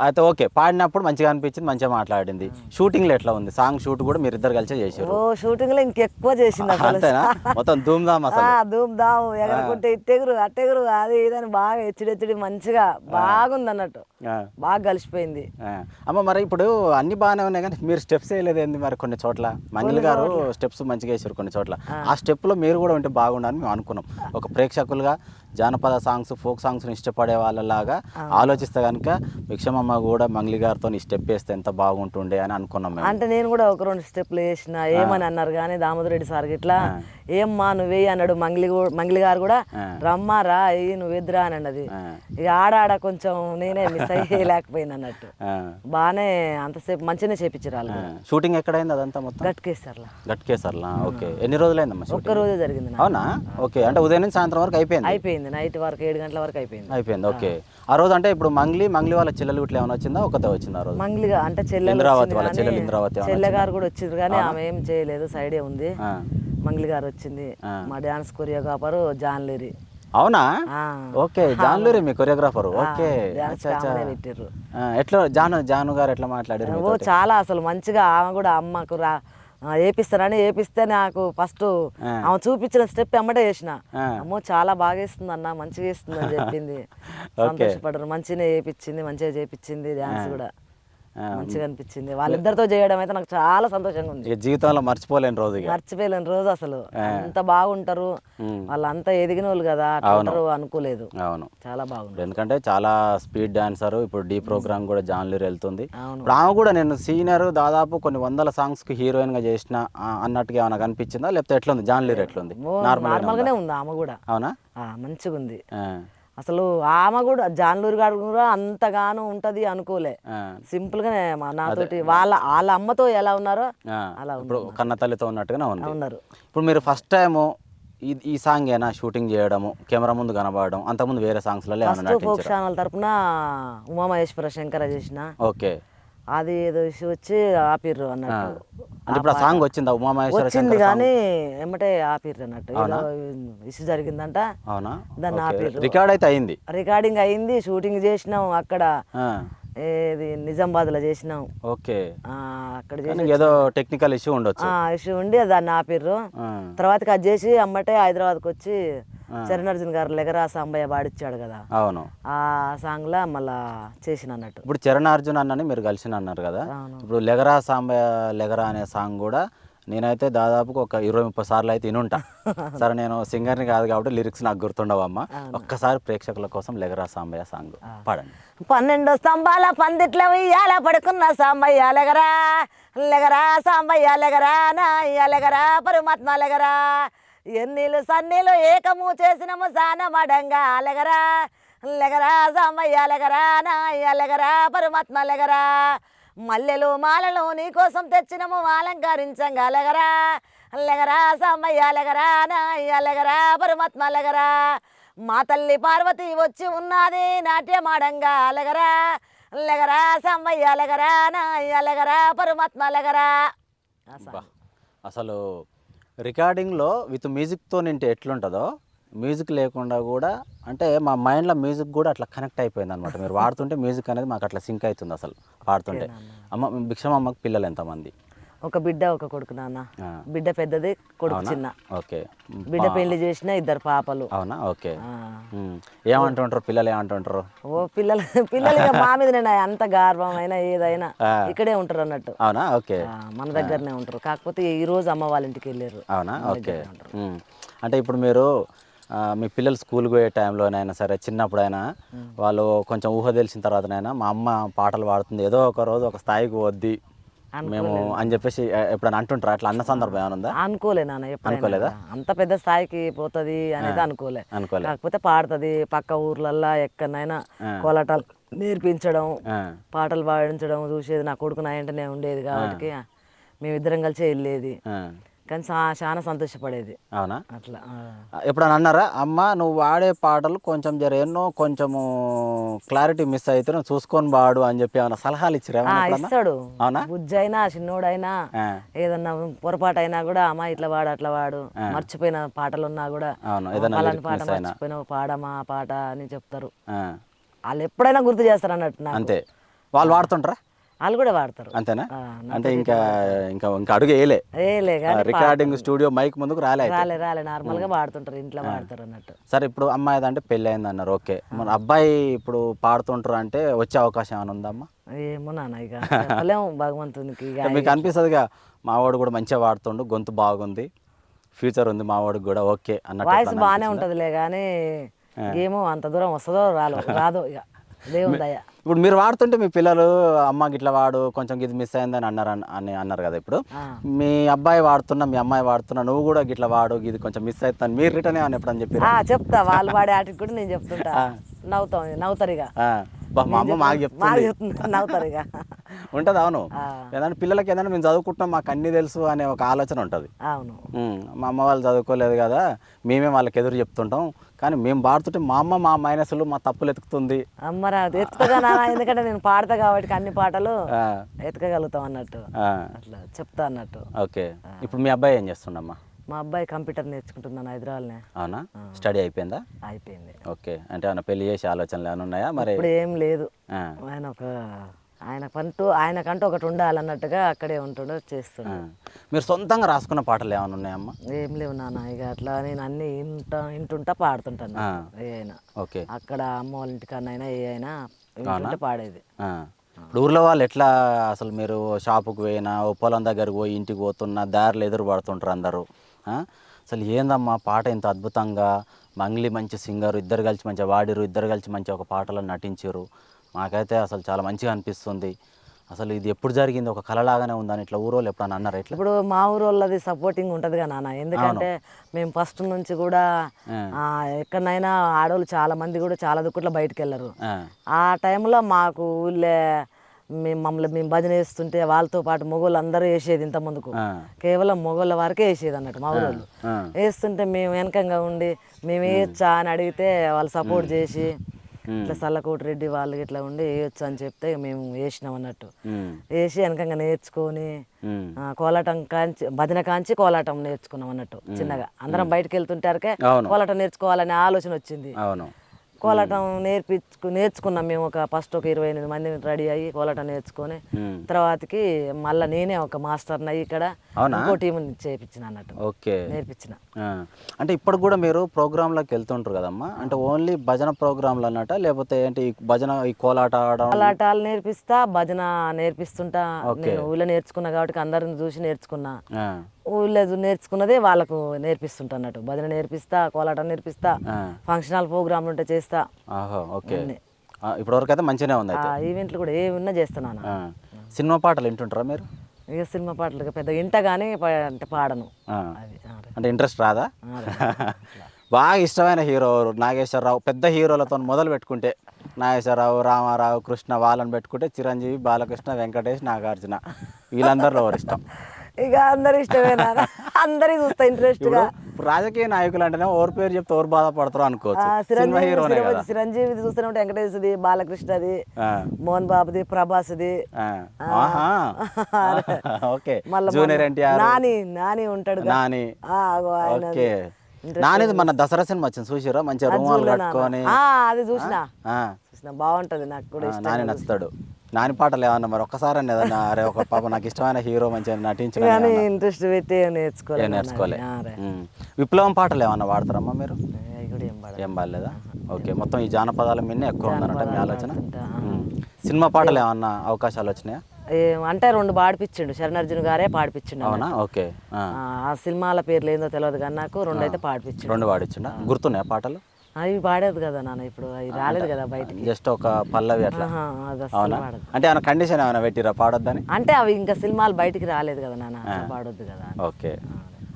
అయితే ఓకే, పాడినప్పుడు మంచిగా అనిపించింది, మంచిగా మాట్లాడింది. షూటింగ్ లో ఎట్లా ఉంది? సాంగ్ షూట్ కూడా మీరు ఇద్దరు కలిసి చేశారు. షూటింగ్ లో ఇంకెక్కువ చేసింది అంతేనా? మొత్తం ధూమ్ ధామ్ అసలు ధూమ్ ధామ్, ఎగరకుంటే ఇట్టెగురు అట్టెగురు అది ఇదని బాగా హెచ్చడి మంచిగా బాగుంది అన్నట్టు, బాగా కలిసిపోయింది. అమ్మ మరి ఇప్పుడు అన్ని బాగానే ఉన్నాయి కానీ మీరు స్టెప్స్ వేయలేదు ఏంది మరి? కొన్ని చోట్ల మంగిలి గారు స్టెప్స్ మంచిగా వేసారు కొన్ని చోట్ల, ఆ స్టెప్ లో మీరు కూడా ఉంటే బాగుండని మేము అనుకున్నాం. ఒక ప్రేక్షకులుగా జానపద సాంగ్స్, ఫోక్ సాంగ్స్ ఇష్టపడే వాళ్ళలాగా ఆలోచిస్తే కనుక భిక్షమమ్మ కూడా మంగ్లీ గారితో ఈ స్టెప్ వేస్తే ఎంత బాగుంటుండే అని అనుకున్నాం. అంటే నేను కూడా ఒక 2 స్టెప్లు వేసిన, ఏమని అన్నారు కానీ దామోదర్ రెడ్డి సార్ ఇట్లా ఏమ్మా నువ్వే అన్నాడు. మంగ్లీ గారు కూడా రమ్మా రా నువ్వు ఎదురా అని అన్నది. ఇక ఆడాడ కొంచెం నేనే మిస్ అయ్యేలేకపోయింది అన్నట్టు. బాగానే అంతసేపు మంచిగానే చేపించారు వాళ్ళు. షూటింగ్ ఎక్కడైంది అదంతా మొత్తం? గట్కేసర్లా. ఓకే, ఎన్ని రోజులైందమ్మా? ఒక్క రోజే జరిగింది. అవునా? ఓకే, అంటే ఉదయం నుంచి సాయంత్రం వరకు అయిపోయింది. నైట్ వరకు 7 గంటల వరకు అయిపోయింది. ఓకే, ఆ రోజు అంటే ఇప్పుడు మంగ్లీ వాళ్ళ చెల్లెలు ఇట్లా ఏమైనా వచ్చిందా? ఒకతే వచ్చిందా ఆ రోజు? మంగ్లీగా అంటే చెల్లె గారు కూడా వచ్చింది కానీ ఆమె ఏం చేయలేదు, సైడే ఉంది. మంగ్లీ గారు వచ్చింది. మా డాన్స్ కొరియోగ్రాఫర్ జాన్లేరి. అవునా? ఓకే, జాన్లూరి మీ కొరియోగ్రాఫర్. ఓకే, పెట్టారు. ఎట్లా జాను గారు ఎట్లా మాట్లాడారు? చాలా అసలు మంచిగా, ఆమె కూడా అమ్మకు వేపిస్తే నాకు ఫస్ట్ ఆమె చూపించిన స్టెప్ ఎమ్మటే వేసిన, అమ్మో చాలా బాగా వేస్తుంది అన్న, మంచిగా వేస్తుంది అని చెప్పింది. సంతోషపడరు, మంచిగా వేపించింది, మంచిగా చేపించింది. డాన్స్ కూడా మంచిగా అనిపించింది. వాళ్ళిద్దరితో చేయడం అయితే నాకు చాలా సంతోషంగా ఉంది. జీవితంలో మర్చిపోలేని రోజు అసలు. అంత బాగుంటారు వాళ్ళంతా, ఎదిగిన వాళ్ళు కదా, అనుకోలేదు. అవును, చాలా బాగుంది. ఎందుకంటే చాలా స్పీడ్ డాన్సర్. ఇప్పుడు డి ప్రోగ్రామ్ కూడా జాన్లూరి వెళ్తుంది. ఇప్పుడు ఆమె కూడా నేను సీనియర్, దాదాపు కొన్ని 100 సాంగ్స్ కి హీరోయిన్ గా చేసిన అన్నట్టుగా ఏమైనా కనిపించిందా లేకపోతే ఎట్లుంది? జాన్లూరి ఎట్లుంది? నార్మల్ గానే ఉంది ఆమె కూడా. అవునా? మంచిగా ఉంది అసలు. ఆమె కూడా జాన్లూరి గారు కూడా అంతగానో ఉంటది అనుకోలే, సింపుల్ గానే నాతోటి వాళ్ళ అమ్మతో ఎలా ఉన్నారో అలా ఇప్పుడు కన్న తల్లితో ఉన్నట్టుగానే ఉన్నారు. ఇప్పుడు మీరు ఫస్ట్ టైం ఈ సాంగ్ ఏనా షూటింగ్ చేయడము, కెమెరా ముందు కనబడడం? అంతకుముందు వేరే సాంగ్స్ ఫోక్ ఛానల్ తరపున ఉమామహేశ్వర శంకర చేసిన. ఓకే, అది ఏదో ఇష్యూ వచ్చి ఆపిర్రు అన్నట్టు. ఇప్పుడు ఆ సాంగ్ వచ్చిందా? ఉమామహేశ్వర వచ్చింది కానీ ఎమ్మటే ఆపిర్రు అన్నట్టు, ఇష్యూ జరిగిందంట. అవునా? దాన్ని ఆపిర్రు. రికార్డ్ అయితే అయింది, రికార్డింగ్ అయింది, షూటింగ్ చేసినాం అక్కడ, ఏది నిజామాబాద్ లో చేసినాం. ఓకే, అక్కడ ఏదో టెక్నికల్ ఇష్యూ ఉండొచ్చు, ఇష్యూ ఉండి దాన్ని ఆపిర్రు. తర్వాతకి అది చేసి అమ్మటే హైదరాబాద్కి వచ్చి చరణార్జున్ గారు లెగరా సాంబయ్య పాడిచ్చాడు కదా, అవును, ఆ సాంగ్ లా మళ్ళా చేసిన అన్నట్టు. ఇప్పుడు చరణార్జున్ అన్నని మీరు కలిసిన అన్నారు కదా, ఇప్పుడు లెగరా సాంబయ్య లెగరా అనే సాంగ్ కూడా నేనైతే దాదాపుగా ఒక 20-30 సార్లు అయితే వినుంటా. సరే, నేను సింగర్ని కాదు కాబట్టి లిరిక్స్ నాకు గుర్తుండవమ్మా. ఒక్కసారి ప్రేక్షకుల కోసం లెగరా సాంబయ్య సాంగ్ పాడండి. 12 స్తంభాల పందిట్ల ఉయ్యాల పడుకున్న సాంబయ్య లెగరా, లెగరా సాంబయ్య లెగరా, నాయ్య లెగరా పరమాత్మ లెగరా, ఎన్నీళ్ళు సన్నీళ్ళు ఏకము చేసినము సానమడంగా లెగరా, లెగరా సాంబయ్య లెగరా, నాయ్య లెగరా పరమాత్మ లెగరా, మల్లెలు మాలలు నీకోసం తెచ్చినము అలంకరించంగా లెగరా, లెగరా సాంబయ్య లెగరా నాయ్య లెగరా పరమాత్మ లెగరా మా తల్లి పార్వతి వచ్చి ఉన్నది నాట్యమాడంగా లెగరా లెగరా సాంబయ్య లెగరా నాయ్య లెగరా పరమాత్మ లెగరా. అసలు రికార్డింగ్లో విత్ మ్యూజిక్తో నింటే ఎట్లుంటుందో మ్యూజిక్ లేకుండా కూడా అంటే మా మైండ్లో మ్యూజిక్ కూడా అట్లా కనెక్ట్ అయిపోయింది అనమాట. మీరు వాడుతుంటే మ్యూజిక్ అనేది మాకు అట్లా సింక్ అవుతుంది అసలు పాడుతుంటే. భిక్షమమ్మకి పిల్లలు ఎంతమంది? ఒక బిడ్డ ఒక కొడుకు నాన్న. బిడ్డ పెద్దది, కొడుకు చిన్న. ఓకే. బిడ్డ పెళ్లి చేసిన 2 పాపలు. అవునా? ఓకే. ఏమంటుంటారు పిల్లలు? ఏమంటుంటారు? ఓ పిల్లలు ఇక మా మీదనే అంత గార్వం అయినా ఏదైనా ఇక్కడే ఉంటారు అన్నట్టు. అవునా? ఓకే. మన దగ్గరనే ఉంటారు. కాకపోతే ఈ రోజు అమ్మ వాళ్ళ ఇంటికి వెళ్ళారు. అవునా? ఓకే. అంటే ఇప్పుడు మీరు మీ పిల్లలు స్కూల్కి పోయే టైంలోనైనా సరే చిన్నప్పుడైనా వాళ్ళు కొంచెం ఊహ తెలిసిన తర్వాతనైనా మా అమ్మ పాటలు పాడుతుంది ఏదో ఒక రోజు ఒక స్థాయికి వద్ది మేము అని చెప్పేసి ఎప్పుడైనా అంటుంటారా? అట్లా అన్న సందర్భం ఏమైనా ఉందా? అనుకోలే నాన్న. అనుకోలేదా? అంత పెద్ద స్థాయికి పోతుంది అనేది అనుకోలే. కాకపోతే పాడుతుంది. పక్క ఊర్లల్లో ఎక్కడైనా కోలాటాలు నేర్పించడం, పాటలు పాడించడం చూసేది. నా కొడుకు నా వెంటనే ఉండేది కాబట్టి మేమిద్దరం కలిసి వెళ్ళేది. కానీ చాలా సంతోషపడేది. అవునా? అట్లా ఎప్పుడన్నా అన్నారా అమ్మ నువ్వు వాడే పాటలు కొంచెం ఎన్నో కొంచెము క్లారిటీ మిస్ అయితే నువ్వు చూసుకొని వాడు అని చెప్పి ఏమైనా సలహాలు ఇచ్చిరా? ఇస్తాడు. బుజ్జైనా చిన్నోడైనా ఏదన్నా పొరపాటు అయినా కూడా అమ్మ ఇట్లా వాడు అట్లా వాడు, మర్చిపోయిన పాటలు ఉన్నా కూడా పలాని పాట మర్చిపోయినావు పాడమా ఆ పాట అని చెప్తారు. వాళ్ళు ఎప్పుడైనా గుర్తు చేస్తారు అన్నట్టు. అంతే. వాళ్ళు వాడుతుంటారా? వాళ్ళు కూడా వాడతారు. అంతేనా? అంటే ఇంకా ఇంకా ఇంకా అడుగు వేయలే రికార్డింగ్ స్టూడియో మైక్ ముందుకు రాలే నార్మల్ గా వాడుతుంటారు, ఇంట్లో వాడతారు అన్నట్టు. సరే ఇప్పుడు అమ్మాయి అంటే పెళ్ళి అయింది అన్నారు. ఓకే. మన అబ్బాయి ఇప్పుడు పాడుతుంటారు అంటే వచ్చే అవకాశం ఏమైనా ఉందమ్మా? ఏమో నాన్న ఇక చెప్పలేము భగవంతునికి. మీకు అనిపిస్తుందిగా మావాడు కూడా మంచిగా వాడుతుండు, గొంతు బాగుంది, ఫ్యూచర్ ఉంది మావాడికి కూడా ఓకే అన్నట్టు. వాయిస్ బాగానే ఉంటదిలే కానీ ఏమో అంత దూరం వస్తుందో రాదో ఇక దేవుని దయ. ఇప్పుడు మీరు వాడుతుంటే మీ పిల్లలు అమ్మకి ఇట్లా వాడు కొంచెం ఇది మిస్ అయిందని అన్నారు కదా. ఇప్పుడు మీ అబ్బాయి వాడుతున్నా మీ అమ్మాయి వాడుతున్నా నువ్వు కూడా గిట్లా వాడు ఇది కొంచెం మిస్ అవుతాను మీరు రిటర్న్ ఏమని ఎప్పుడని చెప్పి చెప్తా. వాళ్ళు వాడే ఆటికి కూడా నేను చెప్తుంటా. నవ్వుతారు ఇక. మా అమ్మ మాకు చెప్తుంది నవ్వుతారు ఇక. ఉంటుంది. అవును. ఏదైనా పిల్లలకి ఏదైనా మేము చదువుకుంటున్నాం మాకు అన్ని తెలుసు అనే ఒక ఆలోచన ఉంటుంది. అవును. మా అమ్మ వాళ్ళు చదువుకోలేదు కదా మేమే వాళ్ళకి ఎదురు చెప్తుంటాం కానీ మేము పాడుతుంటే మా అమ్మ మా మైనస్లు మా తప్పులు ఎత్తుకుతుంది. అమ్మరా ఎత్తుగా ఎందుకంటే నేను పాడతా కాబట్టి అన్ని పాటలు ఎతకగలుగుతాం అన్నట్టు అట్లా చెప్తా అన్నట్టు. ఓకే. ఇప్పుడు మీ అబ్బాయి ఏం చేస్తుండమ్మా? మా అబ్బాయి కంప్యూటర్ నేర్చుకుంటున్నాను హైదరాబాద్నే. అవునా? స్టడీ అయిపోయిందా? అయిపోయింది. ఓకే. అంటే ఏమైనా పెళ్లి చేసే ఆలోచనలు ఏమైనా ఉన్నాయా మరి? ఇప్పుడు ఏం లేదు. ఆయనకంటూ ఒకటి ఉండాలన్నట్టుగా అక్కడే ఉంటుండో చేస్తున్నాడు. మీరు సొంతంగా రాసుకున్న పాటలు ఏమైనా ఉన్నాయమ్మా? ఏం లేవు నాన్న. ఇక అట్లా నేను అన్ని వింటుంటా పాడుతుంటాను. ఏ అయినా ఓకే అక్కడ అమ్మ వాళ్ళ ఇంటికన్నా ఏ అయినా పాడేది. ఇప్పుడు ఊర్లో వాళ్ళు ఎట్లా అసలు మీరు షాపుకి పోయినా ఓ పొలం దగ్గరకు పోయి ఇంటికి పోతున్నా దారిలో ఎదురు పడుతుంటారు అందరూ. అసలు ఏందమ్మా పాట ఇంత అద్భుతంగా మంగ్లీ మంచి సింగరు, ఇద్దరు కలిసి మంచిగా వాడిరు, ఇద్దరు కలిసి మంచి ఒక పాటలో నటించారు, మాకైతే అసలు చాలా మంచిగా అనిపిస్తుంది, అసలు ఇది ఎప్పుడు జరిగింది ఒక కళలాగానే ఉందని ఇట్లా ఊరోళ్ళు ఎప్పుడన్నా అన్నారు? ఇట్లా ఇప్పుడు మా ఊరోళ్ళది సపోర్టింగ్ ఉంటుందిగా నాన్న. ఎందుకంటే మేము ఫస్ట్ నుంచి కూడా ఎక్కడైనా ఆడవాళ్ళు చాలా మంది కూడా చాలా దుక్కుట్లో బయటకు వెళ్ళరు. ఆ టైంలో మాకు ఊళ్ళే మేము భజన వేస్తుంటే వాళ్ళతో పాటు మొగోళ్ళు అందరూ వేసేది. ఇంత ముందుకు కేవలం మొగోళ్ళ వరకే వేసేది అన్నట్టు. మా ఊరోళ్ళు వేస్తుంటే మేము వెనకంగా ఉండి మేము వేయచ్చా అని అడిగితే వాళ్ళు సపోర్ట్ చేసి ఇట్లా సల్లకోటి రెడ్డి వాళ్ళు ఇట్లా ఉండి వేయొచ్చు అని చెప్తే మేము వేసినాం అన్నట్టు. వేసి వెనకంగా నేర్చుకొని కోలాటం కాంచి భజన కాంచి కోలాటం నేర్చుకున్నాం అన్నట్టు. చిన్నగా అందరం బయటకు వెళ్తుంటారకే కోలాటం నేర్చుకోవాలనే ఆలోచన వచ్చింది. కోలాటం నేర్చుకున్నాం మేము. ఫస్ట్ ఒక 28 మంది రెడీ అయ్యి కోలాటం నేర్చుకొని తర్వాతకి మళ్ళీ నేనే ఒక మాస్టర్ని అయ్యి ఇక్కడ ఇంకో టీంని చేయించిన అన్నట్టు. ఓకే. నేర్పించిన. అంటే ఇప్పుడు కూడా మీరు ప్రోగ్రాంలోకి వెళ్తుంటారు కదమ్మా, అంటే ఓన్లీ భజన ప్రోగ్రాంలు అన్నట్ట లేకపోతే ఏంటి భజన ఈ కోలాటాలు నేర్పిస్తా, భజన నేర్పిస్తుంటా. నేను ఊళ్ళో నేర్చుకున్నా కాబట్టి అందరిని చూసి నేర్చుకున్నా. ఊళ్ళో నేర్చుకున్నదే వాళ్ళకు నేర్పిస్తుంటా అన్నట్టు. భజన నేర్పిస్తా, కోలాటం నేర్పిస్తా, ఫంక్షన్ హాల్ ప్రోగ్రాంలు ఉంటే చేస్తా. ఇప్పటివరకు అయితే మంచిగానే ఉంది. ఈవెంట్లు కూడా ఏ ఉన్నా చేస్తున్నాను. సినిమా పాటలు వింటుంటారా మీరు? ఇక సినిమా పాటలు పెద్దగా ఇంట కానీ అంటే పాడను. అంటే ఇంట్రెస్ట్ రాదా? బాగా ఇష్టమైన హీరో నాగేశ్వరరావు, పెద్ద హీరోలతో మొదలు పెట్టుకుంటే నాగేశ్వరరావు, రామారావు, కృష్ణ వాళ్ళని పెట్టుకుంటే చిరంజీవి, బాలకృష్ణ, వెంకటేష్, నాగార్జున వీళ్ళందరిలో ఎవరు ఇష్టం? ఇక అందరి ఇష్టమేనా అందరి చూస్తా ఇంట్రెస్ట్ గా. ఇప్పుడు రాజకీయ నాయకులు అంటేనే ఎవరి పేరు చెప్తే ఎవరు బాధపడతారు అనుకోవచ్చు. సినిమా హీరోనే కదా. చిరంజీవి చూస్తూనే ఉంటా, వెంకటేశ్వరది, బాలకృష్ణది, ఆ, మోహన్ బాబుది, ప్రభాస్ది, ఆ. ఆహా. ఓకే. మళ్ళీ జూనియర్ ఎన్టీఆర్, నాని ఉంటాడు. నాని. ఓకే. నానిది మన దసరా సినిమా వచ్చింది చూసిరా, మంచిగా రుమాలు కట్టుకొని. అది చూసినా ఆ, చూసినా బాగుంటది, నాకు కూడా ఇష్టం. నాని నచ్చుతాడు. నాని పాటలు ఏమన్నా మరి ఒక్కసారి ఏదన్నా అరే ఒక పాప నాకు ఇష్టమైన హీరో మంచిగా నటించిన కానీ ఇంట్రెస్ట్ పెట్టి నేర్చుకోలేదు. నేర్చుకోలే. విప్లవం పాటలు ఏమన్నా వాడతారమ్మా మీరు? ఏం బాగాలేదా? ఓకే. మొత్తం ఈ జానపదాల మీదనే ఎక్కువ ఉందన్నట మీ ఆలోచన. సినిమా పాటలు ఏమన్నా అవకాశాలు వచ్చినాయా? అంటే 2 పాడిపించిండు, శరణార్జున్ గారే పాడిపించిండు. అవునా? ఓకే. ఆ సినిమాల పేర్లు ఏందో తెలియదు కానీ నాకు 2 అయితే పాడిపించిండు. 2 పాడించిండా? గుర్తున్నాయా పాటలు? అవి పాడేది కదా నాన్న, ఇప్పుడు అవి రాలేదు కదా బయటికి. జస్ట్ ఒక పల్లవి అట్లా. అది అవునా? అసలు పాడదు. అంటే ఏమైనా కండిషన్ ఏమైనా పెట్టిరా పాడొద్దని? అంటే అవి ఇంకా సినిమాలు బయటికి రాలేదు కదా నాన్న, అట్లా పాడొద్దు కదా. ఓకే.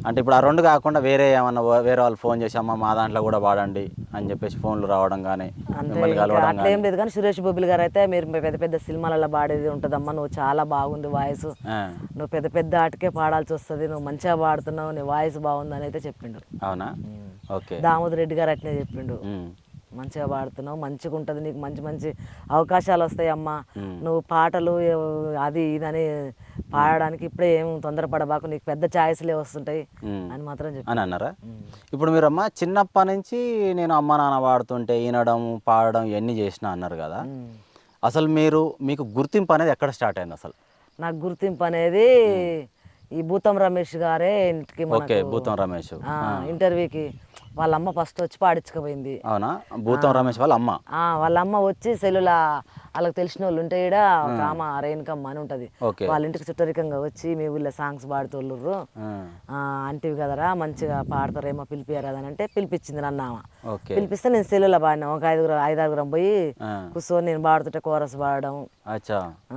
అంటే ఇప్పుడు ఆ 2 కాకుండా వేరే ఏమన్నా వేరే వాళ్ళు ఫోన్ చేసి అమ్మ మా దాంట్లో కూడా పాడండి అని చెప్పేసి ఫోన్లు రావడం కానీ మిమ్మల్ని కలవడం అట్లా ఏం లేదు. కానీ సురేష్ బొబ్బిలి గారు అయితే మీరు పెద్ద పెద్ద సినిమాలలో పాడేది ఉంటుందమ్మా, నువ్వు చాలా బాగుంది వాయిస్, నువ్వు పెద్ద పెద్ద ఆటకే పాడాల్సి వస్తుంది, నువ్వు మంచిగా పాడుతున్నావు, నీ వాయిస్ బాగుంది అని అయితే చెప్పిండు. అవునా? ఓకే. దామోదర్ రెడ్డి గారు అట్నే చెప్పిండు, మంచిగా పాడుతున్నావు, మంచిగా ఉంటుంది, నీకు మంచి మంచి అవకాశాలు వస్తాయి అమ్మా, నువ్వు పాటలు అది ఇదని పాడడానికి ఇప్పుడే ఏం తొందరపడబాకు, నీకు పెద్ద ఛాయిస్లే వస్తుంటాయి అని మాత్రం చెప్పి అని అన్నారా? ఇప్పుడు మీరు అమ్మ చిన్నప్పటి నుంచి నేను అమ్మ నాన్న పాడుతుంటే వినడం పాడడం ఇవన్నీ చేసిన అన్నారు కదా, అసలు మీకు గుర్తింపు అనేది ఎక్కడ స్టార్ట్ అయింది అసలు? నాకు గుర్తింపు అనేది ఈ భూతం రమేష్ గారే ఇంటికి ఓకే. భూతం రమేష్ ఇంటర్వ్యూకి వాళ్ళ అమ్మ ఫస్ట్ వచ్చి పాడించుకుపోయింది. అవునా? భూతం రమేష్ వాళ్ళ అమ్మ. వాళ్ళ అమ్మ వచ్చి సెల్లులా వాళ్ళకి తెలిసిన వాళ్ళు ఉంటే ఈడ ఒక ఆమె రేణుకమ్మ అని ఉంటది, వాళ్ళ ఇంటికి చుట్టరికంగా వచ్చి మీ ఊళ్ళో సాంగ్స్ పాడుతుర్రు అంటివి కదరా, మంచిగా పాడతారేమో పిలిపియారు అని అంటే పిలిపించింది నన్ను ఆమె. పిలిపిస్తే నేను సెల్లులా పాడినా, ఒక 5-6 పోయి కూర్చొని నేను పాడుతుంటే కోరస్ పాడడం.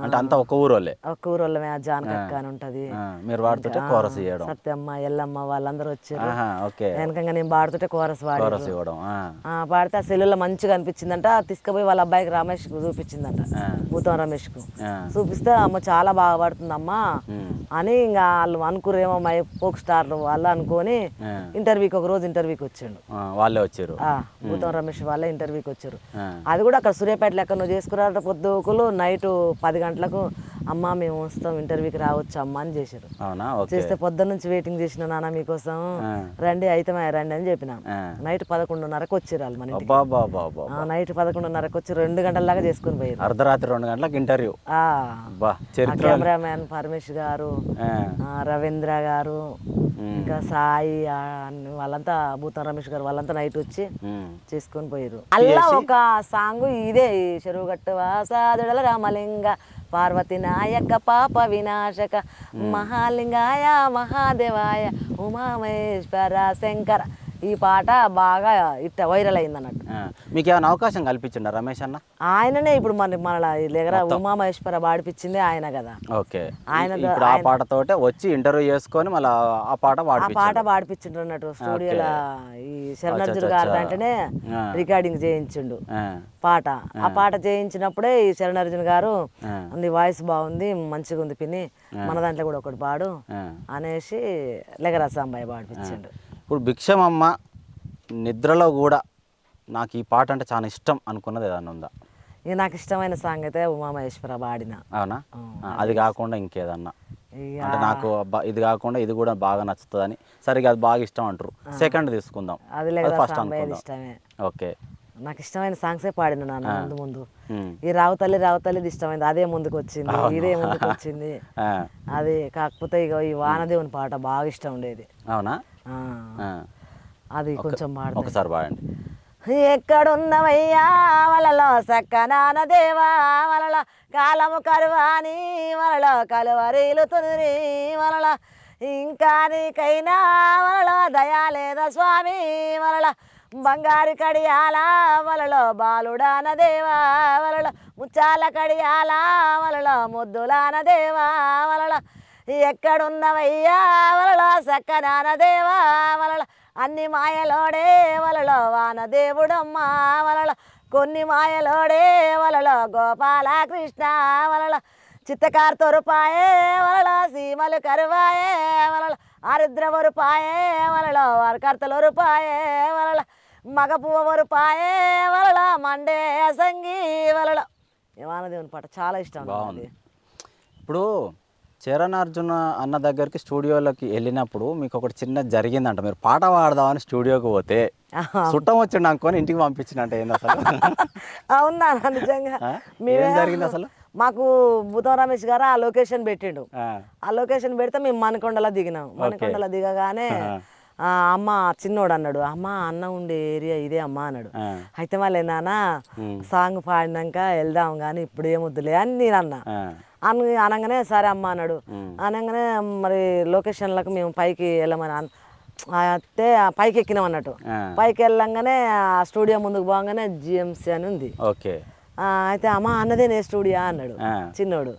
అంటే అంతా ఒక ఊరోళ్ళే? ఒక్క ఊరోళ్ళమే. జానకక్క అని ఉంటది, మీరు పాడుతుంటే కోరస్ చేయడం, సత్యమ్మ, ఎల్లమ్మ వాళ్ళందరూ వచ్చారు. ఓకే. వెనకంగా నేను పాడుతుంటే కోరస్ పాడితే ఆ సెల్లులో మంచిగా అనిపించిందంట. తీసుకుపోయి వాళ్ళ అబ్బాయికి రమేష్ కు చూపించిందంట, భూతం రమేష్ కు చూపిస్తే అమ్మ చాలా బాగా పాడుతుందమ్మా అని ఇంకా వాళ్ళు అనుకురేమో మై ఫోక్ స్టార్లు వాళ్ళు అనుకొని ఇంటర్వ్యూకి ఒక రోజు ఇంటర్వ్యూకి వచ్చిండు. వాళ్ళే వచ్చారు, భూతం రమేష్ వాళ్ళే ఇంటర్వ్యూకి వచ్చారు. అది కూడా అక్కడ సూర్యాపేట లెక్క నువ్వు చేసుకున్నారంటే పొద్దుకులు నైట్ 10 గంటలకు అమ్మ మేము వస్తాం ఇంటర్వ్యూకి రావచ్చు అమ్మ అని చేశారు. చేస్తే పొద్దున్న నుంచి వెయిటింగ్ చేసిన నాన్న మీకోసం రండి అయితే రండి అని చెప్పిన. నైట్ 11:30కు వచ్చారు వాళ్ళు మన ఇంటికి. నైట్ 11:30కు వచ్చి 2 గంటల దాకా చేసుకుని పోయారు. అర్ధరాత్రి 2 గంటలకు ఇంటర్వ్యూ. కెమెరామ్యాన్ పరమేష్ గారు, రవీంద్ర గారు, ఇంకా సాయి వాళ్ళంతా, భూతం రమేష్ గారు వాళ్ళంతా నైట్ వచ్చి చేసుకొని పోయారు. అలా ఒక సాంగ్ ఇదే, చెరువుగట్టు వాసాదుడల రామలింగ పార్వతి నాయక పాప వినాశక మహాలింగాయ మహాదేవాయ ఉమామహేశ్వర శంకర, ఈ పాట బాగా ఇట్ట వైరల్ అయింది అన్నట్టు. మీకు ఏమైనా అవకాశం కల్పించిండ రమేష్ అన్న? ఆయననే ఇప్పుడు మన దగ్గర ఉమామహేశ్వర పాడిపించింది ఆయన కదా. ఓకే. ఆయన ఆ పాటతోటే వచ్చి ఇంటర్వ్యూ చేసుకొని మళ్ళీ ఆ పాట పాడిపించిండు అన్నట్టు. స్టూడియోలో ఈ శరణార్జున్ గారి దాంట్లోనే రికార్డింగ్ చేయించిండు పాట. ఆ పాట చేయించినప్పుడే ఈ శరణార్జున్ గారు నీ వాయిస్ బాగుంది, మంచిగా ఉంది పిన్ని, మన దాంట్లో కూడా ఒకటి పాడు అనేసి లెగరాసాంబాయి పాడిపించిండు. ఇప్పుడు భిక్షమమ్మ నిద్రలో కూడా నాకు ఈ పాట అంటే చాలా ఇష్టం అనుకున్నది ఏదన్నా ఉందా? ఇక నాకు ఇష్టమైన సాంగ్ అయితే ఉమామహేశ్వర పాడిన. అవునా? అది కాకుండా ఇంకేదన్నా అంటే నాకు ఇది కాకుండా ఇది కూడా బాగా నచ్చుతుందని, సరిగా అది బాగా ఇష్టం అంటారు, సెకండ్ తీసుకుందాం, అది ఫస్ట్ ఇష్టమే. ఓకే. నాకు ఇష్టమైన సాంగ్సే పాడిన నాన్న ముందు. ఈ రావుతల్లి ఇష్టమైంది, అదే ముందుకు వచ్చింది, ఇదే ముందుకు వచ్చింది. అది కాకపోతే ఇక ఈ వానదేవుని పాట బాగా ఇష్టం ఉండేది. అవునా? అది కొంచెం ఒకసారి పాడండి. ఎక్కడున్నవయ్యా వలలో సక్కనాన దేవా, వలలో కాలము కరువాని, వలలో కలువరీలు తుని, వలలో ఇంకా నీకైనా వలలో దయా లేదా స్వామి, వలలో బంగారు కడియాల వలలో బాలుడాన దేవా, వలలో ముచ్చాల కడియాల వలలో ముద్దులాన దేవా, వలలో ఎక్కడున్నవయ్యా వలలో సక్కనాన దేవా, వలలో అన్ని మాయలోడే వలలో వాన దేవుడమ్మ, వలలో కొన్ని మాయలోడే వలలో గోపాల కృష్ణ, వలలో చిత్తకారుతోరు పాయే వలల సీమలు కరువాయే వలల ఆరుద్రవరు పాయే వలల వారకర్తలోరు పాయే వలల మగ పువ్వరు పాయే వలల మండే సంగి వలల వానదేవుని పాట చాలా ఇష్టం బాగుంది. ఇప్పుడు చరణార్జున అన్న దగ్గరికి స్టూడియోలోకి వెళ్ళినప్పుడు మీకు ఒకటి చిన్న జరిగిందంట. మీరు పాట పాడదామని స్టూడియోకి పోతే చుట్టం వచ్చిండు అనుకొని ఇంటికి పంపించినట్టు ఏంది అసలు? అవునా నిజంగా ఏం జరిగింది అసలు? మాకు భూతం రమేష్ గారు ఆ లొకేషన్ పెట్టిండు. ఆ లొకేషన్ పెడితే మేము మణికొండలో దిగినాం. మణికొండలో దిగగానే అమ్మ చిన్నోడు అన్నాడు, అమ్మ అన్న ఉండే ఏరియా ఇదే అమ్మ అన్నాడు. అయితే మళ్ళీ నాన్న సాంగ్ పాడినాక వెళ్దాం కానీ ఇప్పుడు ఏమొద్దులే అని నేను అన్నా. అనగానే సరే అమ్మ అన్నాడు. అనగానే మరి లొకేషన్లకు మేము పైకి వెళ్ళమని అయితే పైకి ఎక్కినాం అన్నట్టు. పైకి వెళ్ళంగానే ఆ స్టూడియో ముందుకు పోగానే జిఎంసీ అని ఉంది. ఓకే. అయితే అమ్మ అన్నదే నే స్టూడియో అన్నాడు చిన్నోడు.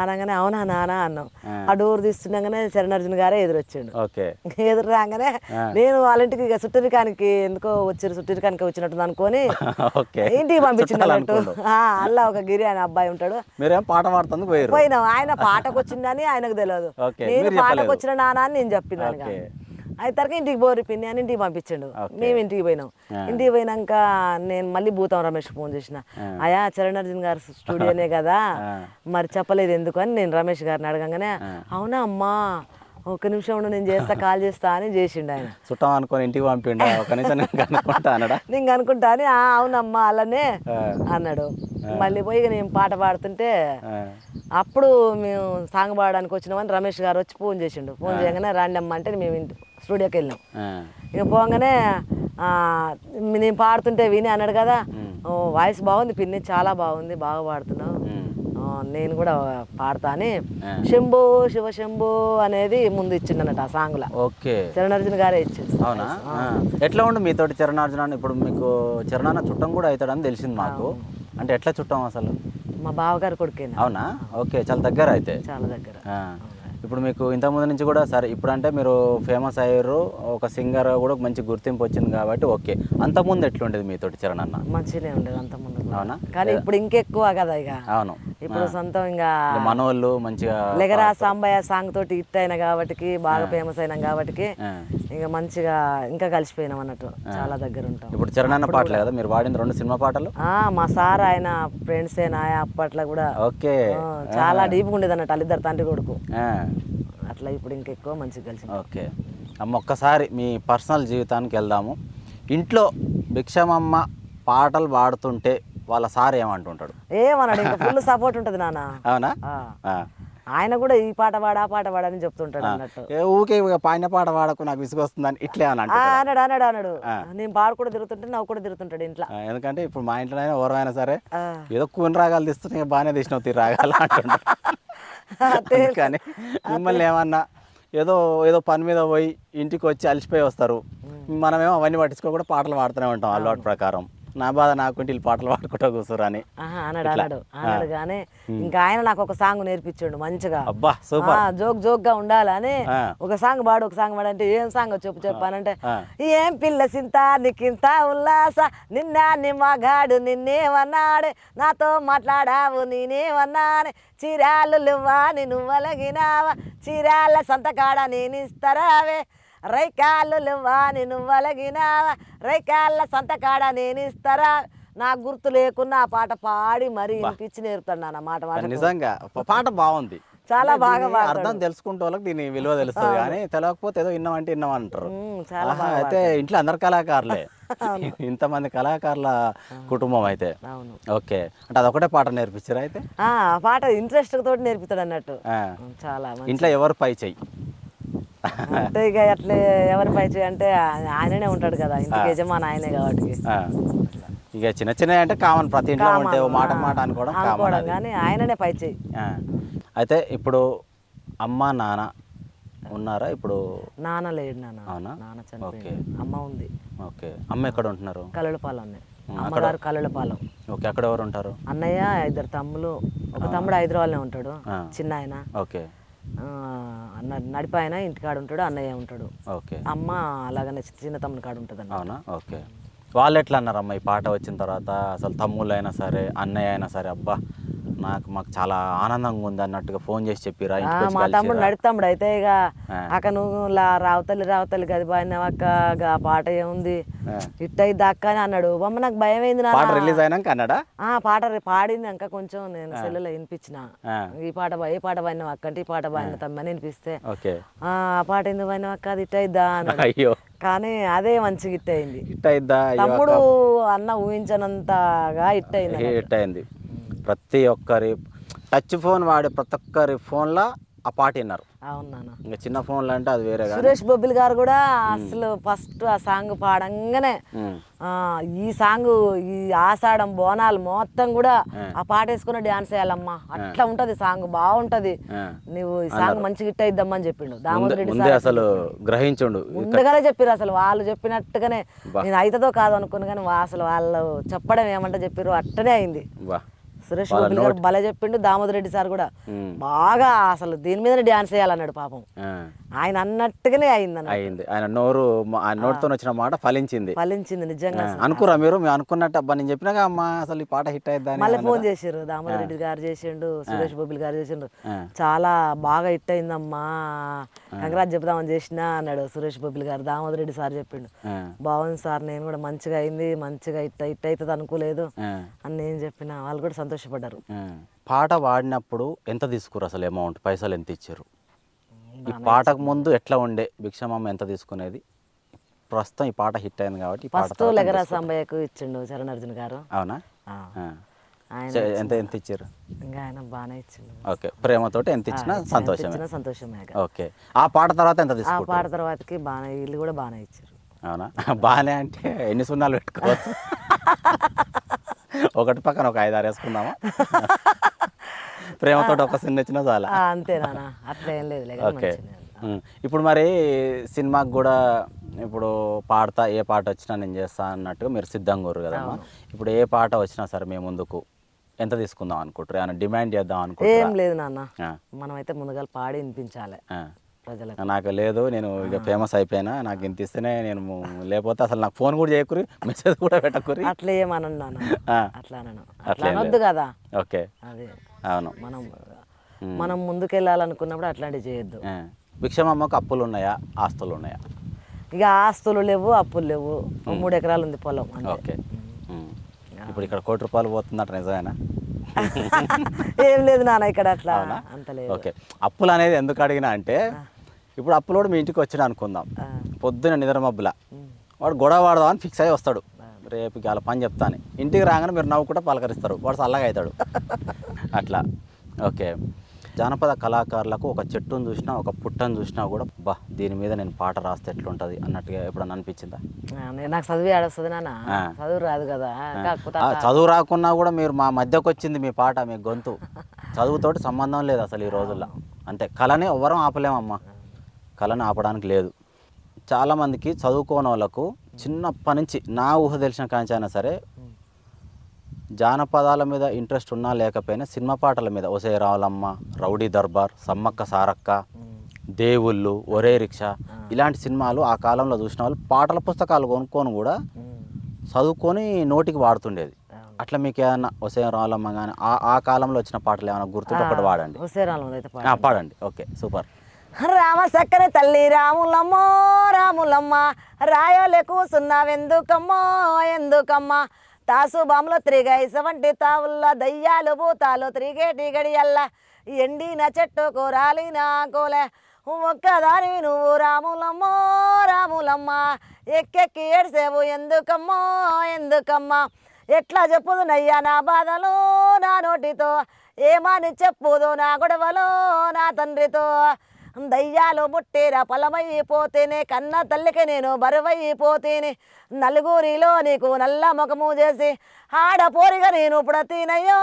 అనగానే అవునా నానా అన్నాం. ఆ డోర్ తీస్తుండగానే చరణార్జున గారే ఎదురొచ్చిండు. ఎదురు రాగానే నేను వాళ్ళ ఇంటికి ఇక చుట్టరికానికి ఎందుకో వచ్చారు, చుట్టరికానికి వచ్చినట్టు అనుకొని ఇంటికి పంపించిండు అన్నట్టు. అలా ఒక గిరి అనే అబ్బాయి ఉంటాడు. పోయినాం. ఆయన పాటకు వచ్చిందని ఆయనకు తెలియదు, నేను పాటకు వచ్చిన నానా అని నేను చెప్పినాను. అయితే ఇంటికి పోరు పిన్ని అని ఇంటికి పంపించాడు. మేము ఇంటికి పోయినాం. ఇంటికి పోయినాక నేను మళ్ళీ భూతం రమేష్ ఫోన్ చేసిన, అయా చరణార్జున్ గారు స్టూడియోనే కదా మరి చెప్పలేదు ఎందుకు అని నేను రమేష్ గారిని అడగంగానే అవునా అమ్మా ఒక నిమిషం ఉండు నేను చేస్తా కాల్ చేస్తా అని చేసిండు. ఆయన చుట్టం అనుకొని ఇంటికి పంపిండు. నేను అనుకుంటా అని అవునమ్మా అలానే అన్నాడు. మళ్ళీ పోయి నేను పాట పాడుతుంటే అప్పుడు మేము సాంగ్ పాడడానికి వచ్చినామని రమేష్ గారు వచ్చి ఫోన్ చేసిండు. ఫోన్ చేయగానే రాండి అమ్మ అంటే మేము స్టూడియోకి వెళ్ళినాం. ఇక పోగానే నేను పాడుతుంటే విని అన్నాడు కదా, వాయిస్ బాగుంది పిన్ని, చాలా బాగుంది, బాగా పాడుతున్నావు, నేను కూడా పాడతా అని శంభో శివ శంభో అనేది ముందు ఇచ్చిండు అన్నట్టు ఆ సాంగ్ లా. చరణార్జున గారే ఇచ్చింది. అవునా? ఎట్లా ఉండు మీతోటి చరణార్జున? ఇప్పుడు మీకు చరణాన్న చుట్టం కూడా అవుతాడని తెలిసింది మాకు. అంటే ఎట్లా చుట్టం అసలు? మా బావగారు కొడుకేనా. అవునా? ఓకే, చాలా దగ్గర అయితే. చాలా దగ్గర. ఇప్పుడు మీకు ఇంతకుముందు నుంచి కూడా సరే ఇప్పుడు అంటే మీరు ఫేమస్ అయ్యారు, ఒక సింగర్ కూడా మంచి గుర్తింపు వచ్చింది కాబట్టి ఓకే. అంతకుముందు ఎట్లుండేది మీతోటి చరణ్ అన్న? మంచిగానే ఉండేది అంతకుముందు. అవునా? కానీ ఇప్పుడు ఇంకెక్కువ కదా. ఇక అవును, ఇప్పుడు సొంతం ఇంకా మనోళ్ళు మంచిగా లెగరా సాంబయ్య సాంగ్ తోటి హిట్ అయినా కాబట్టి బాగా ఫేమస్ అయినాం కాబట్టి ఇక మంచిగా ఇంకా కలిసిపోయినాం అన్నట్టు. చాలా దగ్గర ఉంటాం. ఇప్పుడు చరణ్ అన్న పాటలే కదా మీరు వాడిన 2 సినిమా పాటలు? మా సార్ ఆయన ఫ్రెండ్స్ ఏనా అప్పట్లో కూడా. ఓకే. చాలా డీప్గా ఉండేది అన్నట్టు వాళ్ళిద్దరు తండ్రి కొడుకు. అట్లా ఇప్పుడు ఇంకెక్కువ మంచిగా కలిసి. ఓకే అమ్మ, ఒక్కసారి మీ పర్సనల్ జీవితానికి వెళ్దాము. ఇంట్లో భిక్షమమ్మ పాటలు పాడుతుంటే వాళ్ళ సార్ ఏమంటుంటాడు? ఏమన్నాడు, ఇంకా ఫుల్ సపోర్ట్ ఉంటుంది నాన్న. అవునా? ఆయన కూడా ఈ పాట పాడు ఆ పాట పాడని చెప్తుంటాడు అన్నట్టు. ఊకే పైన పాట పాడకు నాకు విసుగొస్తుందని ఇట్లే అన్నాడు. అన్నాడు నేను పాడు కూడా తిరుగుతుంటే నవ్వు కూడా తిరుగుతుంటాడు ఇంట్లో. ఎందుకంటే ఇప్పుడు మా ఇంట్లో అయినా ఎవరైనా సరే ఏదో కొన్ని రాగాలు తీస్తుంటే బాగానే తీసినావు తీ రాగాలు అంటుంటారు. కానీ మిమ్మల్ని ఏమన్నా ఏదో పని మీద పోయి ఇంటికి వచ్చి అలసిపోయి వస్తారు, మనమేమో అవన్నీ పట్టించుకోకుండా పాటలు పాడుతూనే ఉంటాం అలవాటు ప్రకారం. నా బాధ నాకు వీళ్ళు పాటలు పాడుకుంటా కూర్చోరని అన్నాడు. కానీ ఇంకా ఆయన నాకు ఒక సాంగ్ నేర్పించాడు మంచిగా. అబ్బా సూపర్. జోక్ గా ఉండాలని ఒక సాంగ్ పాడంటే ఏం సాంగ్ చెప్పానంటే, ఏం పిల్ల సింత నీకింత ఉల్లాస, నిన్న నిమ్మగాడు నిన్నేమన్నాడే, నాతో మాట్లాడావు నేనేమన్నానే, చీరాలు లేవా నువ్వలగినావా, చీరాల సంతకాడ నేను ఇస్తారావే, రైకాళ్ళు లేవా నువ్వలగినావా, రైకాళ్ళ సంతకాడ నేను ఇస్తారా. నాకు గుర్తు లేకున్నా ఆ పాట పాడి మరీ వినిపించి నేర్పుతాడు నాన్న మాట. నిజంగా పాట బాగుంది, చాలా బాగా అర్థం తెలుసుకుంటే వాళ్ళకి దీని విలువ తెలుస్తుంది. కానీ తెలియకపోతే ఏదో విన్నామంటే విన్నామంటారు. అయితే ఇంట్లో అందరు కళాకారులే, ఇంతమంది కళాకారుల కుటుంబం అయితే. ఓకే, అంటే అదొకటే పాట నేర్పించారు అయితే? పాట ఇంట్రెస్ట్ తోటి నేర్పుతాడు అన్నట్టు. చాలా ఇంట్లో ఎవరు పై చెయ్యి అంటే ఇక అట్లే ఎవరి పై చెయ్యి అంటే ఆయననే ఉంటాడు కదా, ఇంటికి యజమాని ఆయనే కాబట్టి. ఇక చిన్న చిన్న అంటే కామన్, ప్రతి ఇంట్లో ఉంటే మాట అనుకోవడం కామన్, కానీ ఆయననే పై చెయ్యి. అయితే ఇప్పుడు అమ్మ నాన్న ఉన్నారా? ఇప్పుడు నాన్న లేడు నాన్న. అవునా? నాన్న చనిపోయింది, అమ్మ ఉంది. ఓకే, అమ్మ ఎక్కడ ఉంటున్నారు? కల్లెలపాలెం. అమ్మగారు కల్లెలపాలెం. ఓకే, అక్కడ ఎవరు ఉంటారు? అన్నయ్య, 2 తమ్ములు. ఒక తమ్ముడు హైదరాబాద్లో ఉంటాడు, చిన్న ఆయన. ఓకే, నడిపి ఆయన ఇంటికాడ ఉంటాడు, అన్నయ్య ఉంటాడు. ఓకే, అమ్మ అలాగనే చిన్న తమ్ముడు కాడ ఉంటుంది. అవునా? ఓకే, వాళ్ళు ఎట్లా అన్నారు అమ్మ ఈ పాట వచ్చిన తర్వాత? అసలు తమ్ముళ్ళు అయినా సరే అన్నయ్య అయినా సరే, అబ్బా మాకు చాలా ఆనందంగా ఉంది అన్నట్టుగా ఫోన్ చేసి చెప్పిరా ఇంటికి వచ్చి మా తమ్ముడు కలిసిరా? నడుతాడు అయితే ఇక అక్క నువ్వు రావుతల్లి గది బాడినవక్క ఆ పాట ఏముంది ఇట్టయిద్ది అక్క అని అన్నాడు. బొమ్మ నాకు భయం అయింది నా పాట రిలీజ్ అయినాక అన్నాడా? పాట పాడినాక కొంచెం నేను సెల్లులో వినిపించిన ఈ పాట ఏ పాట పాడినావు అక్క అంటే ఈ పాట పాడిన తమ్మని వినిపిస్తే ఓకే ఆ పాట ఎందుకు పాడినావు అక్క అది ఇట్టయిద్దా అన్నాడు. అయ్యో కానీ అదే మంచిగా హిట్ అయింది. హిట్ అయిద్దా? తమ్ముడు అన్న ఊహించనంతగా హిట్ అయింది. హిట్ అయింది. ప్రతి ఒక్కరి టచ్ ఫోన్ వాడే ప్రతి ఒక్కరి ఫోన్లో ఆ పాట విన్నారు. అవును నాన్న. ఇంకా చిన్న ఫోన్లు అంటే అది వేరే. సురేష్ బొబ్బిలి గారు కూడా అసలు ఫస్ట్ ఆ సాంగ్ పాడంగానే ఈ సాంగ్ ఈ ఆషాఢం బోనాలు మొత్తం కూడా ఆ పాట వేసుకుని డాన్స్ వేయాలమ్మా అట్లా ఉంటది సాంగ్ బాగుంటది, నువ్వు ఈ సాంగ్ మంచి హిట్ అయిద్దమ్మా అని చెప్పిండు దామోదర్ రెడ్డి ముందే అసలు గ్రహించుండు. ముందుగానే చెప్పారు, అసలు వాళ్ళు చెప్పినట్టుగానే నేను అవుతుందో కాదు అనుకున్నా కానీ అసలు వాళ్ళు చెప్పడం ఏమంటే చెప్పారు అట్టనే అయింది. సురేష్ బొబ్బిలి గారు భలే చెప్పిండు. దామోదర్ రెడ్డి సార్ కూడా బాగా అసలు దీని మీద డాన్స్ వేయాలన్నాడు పాపం. ఆయన అన్నట్టుగానే అయింది. ఆయన నోటితో వచ్చిన మాట ఫలించింది నిజంగా. అనుకురా మీరు అనుకున్నట్టు అబ్బా నేను చెప్పినాగా అమ్మా అసలు ఈ పాట హిట్ అయిద్దా? మళ్ళీ ఫోన్ చేసారు, దామోదర్ రెడ్డి గారు చేసిండు, సురేష్ బొబ్బిలి గారు చేసిండు, చాలా బాగా హిట్ అయిందమ్మా కంగ్రాట్ చెప్దామని చేసిన అన్నాడు సురేష్ బొబ్బిలి గారు. దామోదర్ రెడ్డి సార్ చెప్పిండు బాగుంది సార్, నేను కూడా మంచిగా అయింది, మంచిగా హిట్ అవుతుంది అనుకోలేదు అని నేను చెప్పిన. వాళ్ళు కూడా సంతోషపడ్డారు. పాట పాడినప్పుడు ఎంత తీసుకురు అసలు అమౌంట్, పైసలు ఎంత ఇచ్చారు? ఈ పాటకు ముందు ఎట్లా ఉండే భిక్షమమ్మ ఎంత తీసుకునేది? ప్రస్తుతం ఈ పాట హిట్ అయింది కాబట్టి ఫస్ట్ లెగరా సాంబయ్యకు ఇచ్చిండు చరణార్జున్ గారు. అవునా? ఎంత ఎంత ఇచ్చారు? ఇంకా ఆయన బాగానే ఇచ్చిండు. ఓకే, ప్రేమతోటి ఎంత ఇచ్చినా సంతోషమే. ఓకే, ఆ పాట తర్వాత ఎంత తీసుకున్నారు? ఆ పాట తర్వాతకి బాగానే వీళ్ళు కూడా బాగానే ఇచ్చారు. అవునా? బాగానే అంటే ఎన్ని సున్నాలు పెట్టుకోవచ్చు? ఒకటి పక్కన ఒక 5-6 వేసుకుందామా? ప్రేమతో ఒక సినిమా ఇచ్చినా చాలా. అంతేనా? అట్లా ఏం లేదు. ఓకే, ఇప్పుడు మరి సినిమాకి కూడా ఇప్పుడు పాడతా, ఏ పాట వచ్చినా నేను చేస్తా అన్నట్టుగా మీరు సిద్ధంగా ఉన్నారు కదమ్మా. ఇప్పుడు ఏ పాట వచ్చినా సరే మేము ముందుకు ఎంత తీసుకుందాం అనుకుంటారు? ఏమైనా డిమాండ్ చేద్దాం అనుకుంటారు? ఏం లేదు నాన్న, మనమైతే ముందుగా పాడి వినిపించాలి ప్రజలకు. నాకు లేదు, నేను ఇక ఫేమస్ అయిపోయినా, నాకు ఇంత ఇస్తేనే నేను, లేకపోతే అసలు నాకు ఫోన్ కూడా చేయకురి, మెసేజ్ కూడా పెట్టకురి. అట్లా ఏమన్నాను నాన్న, అట్లా అనొద్దు కదా. ఓకే, అదే అవును. మనం ముందుకెళ్ళాలనుకున్నప్పుడు అట్లాంటివి చేయొద్దు. భిక్షమమ్మకు అప్పులు ఉన్నాయా, ఆస్తులు ఉన్నాయా? ఇక ఆస్తులు లేవు, అప్పులు లేవు. 3 ఎకరాలు ఉంది పొలం. ఓకే, ఇప్పుడు ఇక్కడ 1 కోటి రూపాయలు పోతుందట, నిజమేనా? ఏం లేదు నాన్న ఇక్కడ అట్లా అంత లేదు. ఓకే, అప్పులు అనేది ఎందుకు అడిగినా అంటే, ఇప్పుడు అప్పులోడు మీ ఇంటికి వచ్చిన అనుకుందాం, పొద్దున నిద్ర మబ్బుల వాడు గొడవ వాడదామని ఫిక్స్ అయ్యి వస్తాడు, రేపు అలా పని చెప్తాను. ఇంటికి రాగానే మీరు నవ్వుకుంటా పలకరిస్తారు, వాడు చల్లగా అవుతాడు అట్లా. ఓకే, జానపద కళాకారులకు ఒక చెట్టును చూసినా, ఒక పుట్టను చూసినా కూడా బా దీని మీద నేను పాట రాస్తే ఎట్లుంటుంది అన్నట్టుగా ఎప్పుడన్నా అనిపించిందా? నాకు చదువు ఆడొస్తుంది నాన్న, చదువు రాదు కదా. చదువు రాకున్నా కూడా మీరు మా మధ్యకు వచ్చింది మీ పాట, మీ గొంతు. చదువుతోటి సంబంధం లేదు అసలు ఈ రోజుల్లో. అంతే, కళని ఎవ్వరం ఆపలేమమ్మా, కళని ఆపడానికి లేదు. చాలామందికి చదువుకోని వాళ్ళకు చిన్నప్పటి నుంచి, నా ఊహ తెలిసిన కాంచైనా సరే, జానపదాల మీద ఇంట్రెస్ట్ ఉన్నా లేకపోయినా సినిమా పాటల మీద, ఒసే రావులమ్మ, రౌడీ దర్బార్, సమ్మక్క సారక్క, దేవుళ్ళు, ఒరే రిక్షా, ఇలాంటి సినిమాలు ఆ కాలంలో చూసిన వాళ్ళు పాటల పుస్తకాలు కొనుక్కొని కూడా చదువుకొని నోటికి వాడుతుండేది. అట్లా మీకు ఏమన్నా ఒసే రావులమ్మ కానీ ఆ కాలంలో వచ్చిన పాటలు ఏమైనా గుర్తుంటే ఒకటి వాడండి. పాడండి. Okay, super. రామ సక్కని తల్లి రాములమ్మో రాములమ్మ, రాయోలే కూసున్నావెందుకమ్మో ఎందుకమ్మా, తాసు బాములో త్రిగైసవంటి తావుల్లో దయ్యాలు భూతాలు త్రిగేటి గడియల్ల, ఎండిన చెట్టుకు రాలిన కోలే ఒక్కదాని నువ్వు రాములమ్మో రాములమ్మ, ఎక్కెక్కి ఏడ్సేవు ఎందుకమ్మో ఎందుకమ్మా, ఎట్లా చెప్పుదు నయ్యా నా బాధలు నా నోటితో, ఏమని చెప్పుదు నా గొడవలు నా తండ్రితో, దయ్యాలు ముట్టేరా పొలమైపోతేనే, కన్న తల్లికి నేను బరువైపోతేనే, నలుగురిలో నీకు నల్ల ముఖము చేసి ఆడపోరిగా నేను పుడతీనయ్యా,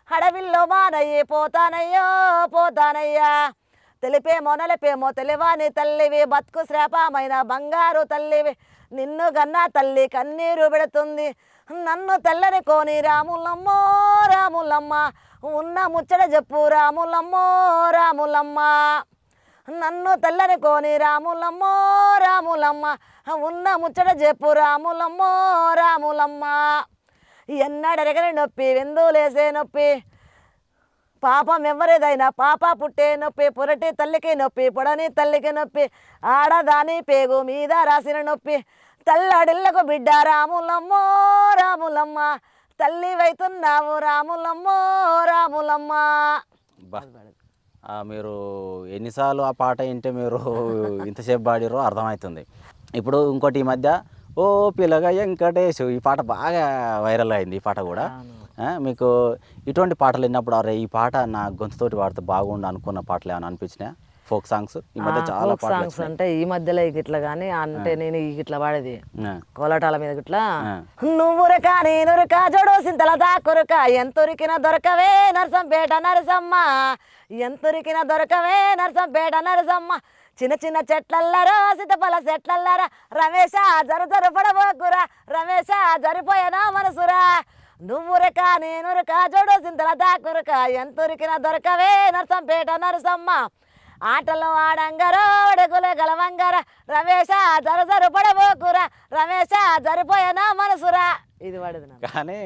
అడవిల్లో మానయ్యి పోతానయ్యా, తెలిపేమో నలిపేమో తెలివాని తల్లివి, బతుకు శ్రాపమైన బంగారు తల్లివి, నిన్ను గన్నా తల్లి కన్నీరు పెడుతుంది, నన్ను తెల్లని కోని రాములమ్మో రాములమ్మ, ఉన్న ముచ్చట చెప్పు రాములమ్మో రాములమ్మ, నన్ను తెల్లని కోని రాములమ్మో రాములమ్మ, ఉన్న ముచ్చట చెప్పు రాములమ్మో రాములమ్మ, ఎన్నడెరగని నొప్పి వెందులేసే నొప్పి పాపం ఎవరిదైనా పాప పుట్టే నొప్పి పొరటి తల్లికి నొప్పి పొడని తల్లికి నొప్పి ఆడదాని పేగు మీద రాసిన నొప్పి తల్లడిల్లకు బిడ్డ రాములమ్మో రాములమ్మ తల్లి వైతున్నావు రాములమ్మో రాములమ్మ. బా మీరు ఎన్నిసార్లు ఆ పాట వింటే మీరు ఇంతసేపు పాడిరో అర్థమవుతుంది. ఇప్పుడు ఇంకోటి ఈ మధ్య ఓ పిల్లగా వెంకటేష్ ఈ పాట బాగా వైరల్ అయింది. ఈ పాట కూడా మీకు ఇటువంటి పాటలు విన్నప్పుడు అరే ఈ పాట నా గొంతుతోటి పాడితే బాగుండు అనుకున్న పాటలు ఏమైనా అనిపించినాయా? ఫోక్ సాంగ్స్ ఈ మధ్య చాలా సాంగ్స్ అంటే ఈ మధ్యలో ఇట్లా కానీ అంటే నేను ఇట్లా పాడేది కోలాటాల మీద ఇట్లా నువ్వురక నేనురక జోడు సింతల దాకురక ఎంతురికిన దొరకవే నరసంపేట నరసమ్మ ఎంతురికిన దొరకవే నరసంపేట నరసమ్మ చిన్న చిన్న చెట్లల్లరా సీతపల చెట్లల్లరా రమేష జరు జరు పడబోకురా రమేష జరిపోయేనా మనసురా నువ్వురక నేనురక జోడు సింతల దాకురక ఎంతురికిన దొరకవే నరసంపేట నరసమ్మ ఆటలు ఆడంగరో అడుగులు గలవంగర రమేష జరు జరు పడబోకురా రమేష జరిపోయేనా మనసురా ఇది వాడేది కానీ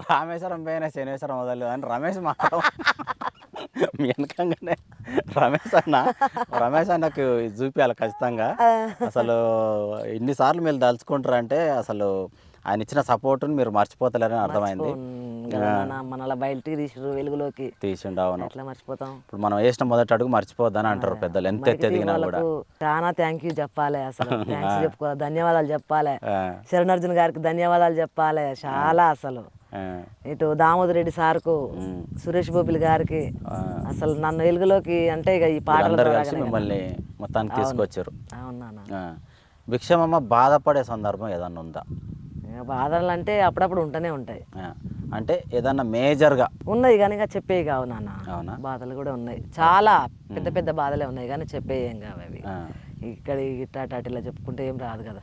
రామేశ్వరం పోయిన శనేశ్వరం వదలలేదు అని రమేష్ మాత్రం వెనకంగానే రమేష్ అన్నకు చూపించాలి ఖచ్చితంగా. అసలు ఎన్నిసార్లు మీరు తలుచుకుంటారంటే అసలు ఆయన ఇచ్చిన సపోర్ట్ని మీరు మర్చిపోతలేరని అర్థమైంది. మనలా బయటికి తీసిరు వెలుగులోకి తీసిండు. అవును, ఎట్లా మర్చిపోతాం. ఇప్పుడు మనం వేసిన మొదటి అడుగు మర్చిపోద్దని అంటారు పెద్దలు, ఎంత ఎదిగినా కూడా. చాలా థ్యాంక్ యూ చెప్పాలి, అసలు థ్యాంక్స్ చెప్పుకోవాలి, ధన్యవాదాలు చెప్పాలి. శరణార్జున్ గారికి ధన్యవాదాలు చెప్పాలి చాలా. అసలు ఇటు దామోదర్ రెడ్డి సార్కు, సురేష్ బోపిల్ గారికి అసలు నన్ను వెలుగులోకి అంటే ఇక ఈ పాటలు మిమ్మల్ని మొత్తానికి తీసుకొచ్చారు. అవునా భిక్షమమ్మ బాధపడే సందర్భం ఏదన్నా ఉందా? బాధలు అంటే అప్పుడప్పుడు ఉంటూనే ఉంటాయి. అంటే ఏదన్నా మేజర్గా ఉన్నాయి కానీ ఇక చెప్పేవి కావు నాన్న. అవునా, బాధలు కూడా ఉన్నాయి, చాలా పెద్ద పెద్ద బాధలే ఉన్నాయి కానీ చెప్పేవి ఏం కావు అవి. ఇక్కడ ఇట్లా చెప్పుకుంటే ఏం రాదు కదా,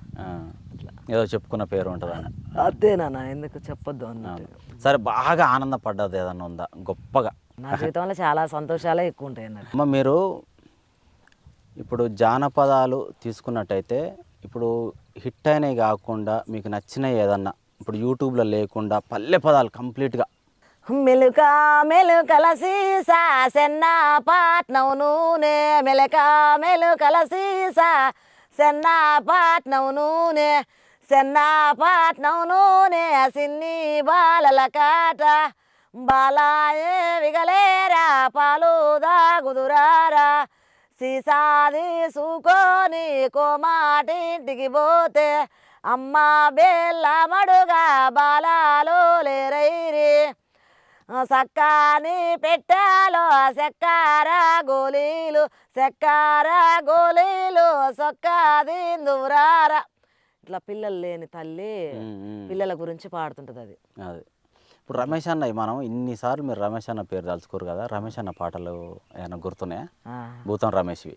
ఏదో చెప్పుకున్న పేరు ఉంటుందని. అదే నాన్న, ఎందుకు చెప్పొద్దు అన్నట్టు. సరే, బాగా ఆనందపడ్డది ఏదన్నా ఉందా గొప్పగా? నా జీవితంలో చాలా సంతోషాలే ఎక్కువ ఉంటాయి అన్నట్టు. అమ్మ, మీరు ఇప్పుడు జానపదాలు తీసుకున్నట్టయితే ఇప్పుడు హిట్ అయినవి కాకుండా మీకు నచ్చినవి ఏదన్నా ఇప్పుడు యూట్యూబ్లో లేకుండా పల్లె పదాలు కంప్లీట్గా మెలుక మెలుకల సీసా సెన్న పాట్నం నూనె మెలక మెలుకల సీసా సెన్న పాట్నం నూనె సెన్న పాట్నం నూనె సిన్ని బాలల కాట బాలాయే విగలేరా పాలు దాగుదురారా సీసాది సూకొని కోమాటింటికి పోతే అమ్మ బెల్ల మడుగా బాలాలో లేరైరి సక్కాని పెట్టాలో చక్కెర గోళీలు చక్కెర గోళీలు సొక్కాది దూరారా. ఇట్లా పిల్లలు లేని తల్లి పిల్లల గురించి పాడుతుంటుంది అది. అది ఇప్పుడు రమేష్ అన్న, మనం ఇన్నిసార్లు మీరు రమేష్ అన్న పేరు తలుచుకోరు కదా, రమేష్ అన్న పాటలు ఏమైనా గుర్తున్నాయా? భూతం రమేష్వి.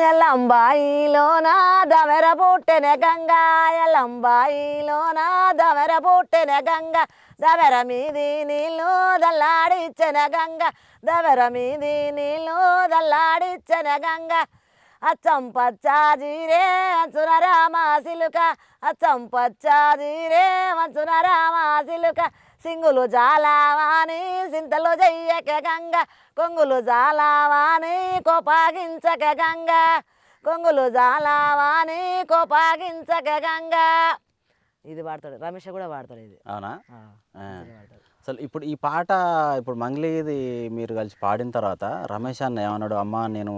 ఎల్లంబాయిలోన దమెర పుట్టెన గంగా ఎల్లంబాయిలోన దమెర పుట్టెన గంగా దమెర మీది నీళ్ళు దల్లాడిచ్చెన గంగా దమెర మీది నీళ్ళు దల్లాడిచ్చెన గంగా అచ్చం పచ్చా జీరే అంచున రామ సిలుక అచ్చం పచ్చా జీరే అంచున రామ సిలుక సింగులు జాలావాని సింతలు జయ్యక గంగ కొంగులు జాలావాని కోపాగించక గంగ కొంగులు జాలావాని కోపాగించక గంగ. ఇది పాడతాడు, రమేష్ కూడా పాడతాడు ఇది. అవునా? అసలు ఇప్పుడు ఈ పాట ఇప్పుడు మంగ్లీది మీరు కలిసి పాడిన తర్వాత రమేష్ అన్న ఏమన్నాడు? అమ్మ, నేను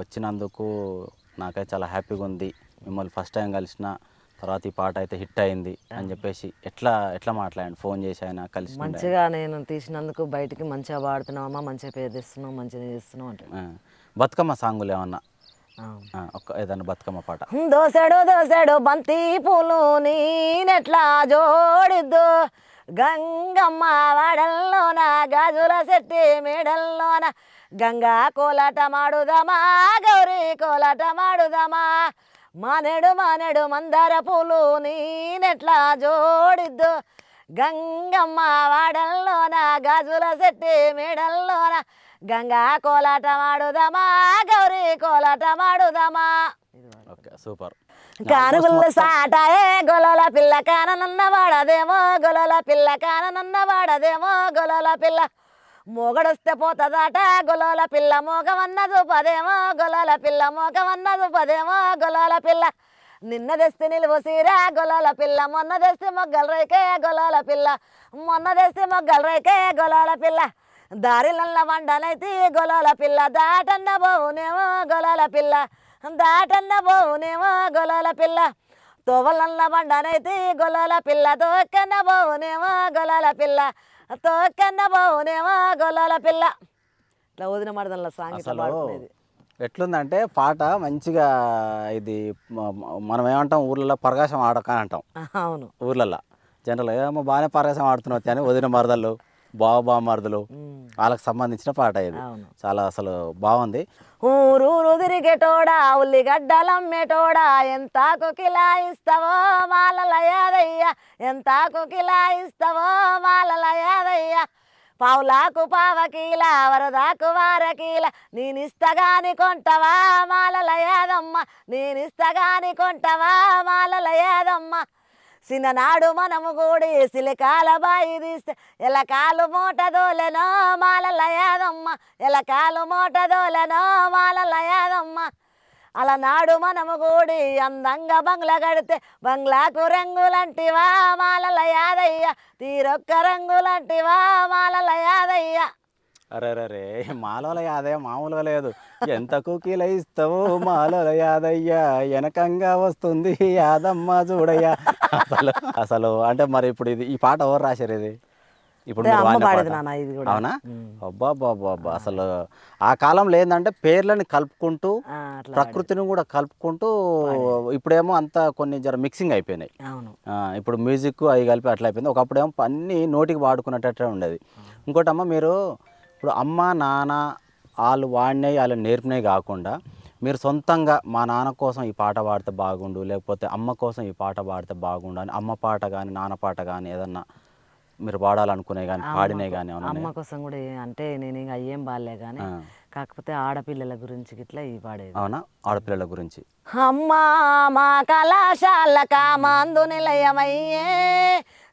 వచ్చినందుకు నాకైతే చాలా హ్యాపీగా ఉంది, మిమ్మల్ని ఫస్ట్ టైం కలిసిన తర్వాత ఈ పాట అయితే హిట్ అయింది అని చెప్పేసి ఎట్లా ఎట్లా మాట్లాడండి? ఫోన్ చేసి ఆయన కలిసి మంచిగా నేను తీసినందుకు బయటికి మంచిగా పాడుతున్నావమ్మా, మంచిగా పేరు తెస్తున్నావు, మంచిగా చేస్తున్నావు అంటే. బతుకమ్మ సాంగులు ఏమన్నా ఏదన్నా బతుకమ్మ పాట? దోసెడు దోసెడు బంతి పూలు నేనెట్లా జోడిద్దు గంగమ్మ వాడల్లోన గాజుల సెట్టి మేడల్లోన గంగా కోలాట మాడుదమా గౌరీ కోలాట మాడుదమా మానేడు మానేడు మందార పూలు నేనెట్లా జోడిద్దు గంగమ్మ వాడల్లోన గాజుల సెట్టి మేడల్లోన గంగా కోలాట మాడుదమా గౌరీ కోలాట మాడుదమా. Okay, super. కానుగుల్ల సాటాయే గొలల పిల్ల కాననన్న వాడదేమో గొలల పిల్ల కాననన్న వాడదేమో గొలల పిల్ల మొగడొస్తే పోతదాట గొలల పిల్ల మోగవన్న చూపదేమో గొలల పిల్ల మోగవన్న చూపదేమో గొలల పిల్ల నిన్న తెస్తే నిలువ సీరా గొలల పిల్ల మొన్న తెస్తే మొగ్గల రేకే గొలల పిల్ల మొన్న తెస్తే మొగ్గల రేకే గొలల పిల్ల దారిలల్ల వండనైతే గొలల పిల్ల దాటన్న పోవునేమో గొలల పిల్ల దాటన్న పోవునేమో గొలల పిల్ల తోవలల్ల వండనైతే గొలల పిల్ల తోకన్న పోవునేమో గొలల పిల్ల తోకన్న పోవునేమో గొలల పిల్ల ఇట్లా వదిన మడదల్ల సాంగ్ ఇట్లా అసలు పాడుకునేది. ఎట్లుందంటే పాట మంచిగా ఇది మనం ఏమంటాం ఊర్లలో పరగాశం ఆడక అని అంటాం అవును ఊర్లలో జనరల్గా ఏమో బాగానే పరగాశం ఆడుతున్నావు కానీ వదిన మరదళ్ళు బావమరుదులు వాళ్ళకి సంబంధించిన పాట ఇది అవును. చాలా అసలు బాగుంది. ఊరూరు తిరిగేటోడా ఉల్లిగడ్డలమ్మేటోడా ఎంత కుకిలా ఇస్తావో మాలల యాదయ్య ఎంత కుకిలా ఇస్తావో మాలల యాదయ్య పావులాకు పావకీల వరదాకు వారకీల నేనిస్తగాని కొంటవా మాలల యాదమ్మ నేనిస్తగాని కొంటవా మాలల యాదమ్మ చిన్ననాడు మనము కూడి సిలికాల బాయి తీస్తే ఎలకాలు మూట దోలెనో మాలల యాదమ్మ ఎలకాలు మూట దోలెనో మాలల యాదమ్మ అలనాడు మనము కూడి అందంగా బంగ్లా కడితే బంగ్లాకు రంగులంటివా మాలల యాదయ్య తీరొక్క రంగులంటివా మాలల యాదయ్య అరే మాలల యాదయ్య మామూలుగా లేదు. ఎంత కుకీల ఇస్తావు మాలల యాదయ్య వెనకంగా వస్తుంది యాదమ్మ చూడయ్య. అసలు అసలు అంటే మరి ఇప్పుడు ఇది ఈ పాట ఎవరు రాశారు ఇది? ఇప్పుడు మీరు అమ్మ వాడిన పాడేది పాట. నాన్న ఇది కూడా. అవునా? అబ్బా అసలు ఆ కాలంలో ఏంటంటే పేర్లను కలుపుకుంటూ అట్లా ప్రకృతిని కూడా కలుపుకుంటూ ఇప్పుడేమో అంతా కొన్ని జర మిక్సింగ్ అయిపోయినాయి. అవును ఇప్పుడు మ్యూజిక్ అవి కలిపి అట్లా అయిపోయింది. ఒకప్పుడేమో అన్నీ నోటికి వాడుకున్నట్టే ఉండేది. ఇంకోటి అమ్మ మీరు ఇప్పుడు అమ్మ నాన్న వాళ్ళు వాడినవి వాళ్ళు నేర్పినవి కాకుండా మీరు సొంతంగా మా నాన్న కోసం ఈ పాట పాడితే బాగుండు లేకపోతే అమ్మ కోసం ఈ పాట పాడితే బాగుండు అని అమ్మ పాట కానీ నాన్న పాట కానీ ఏదన్నా మీరు పాడాలనుకునే కానీ పాడినవి కానీ అమ్మ కోసం కూడా అంటే నేను ఇంకా అయ్యేం బాగాలే కానీ కాకపోతే ఆడపిల్లల గురించి గిట్లా ఈ పాడేది. అవునా? ఆడపిల్లల గురించి అమ్మా మా కళాశాల కామందు నిలయమయ్యే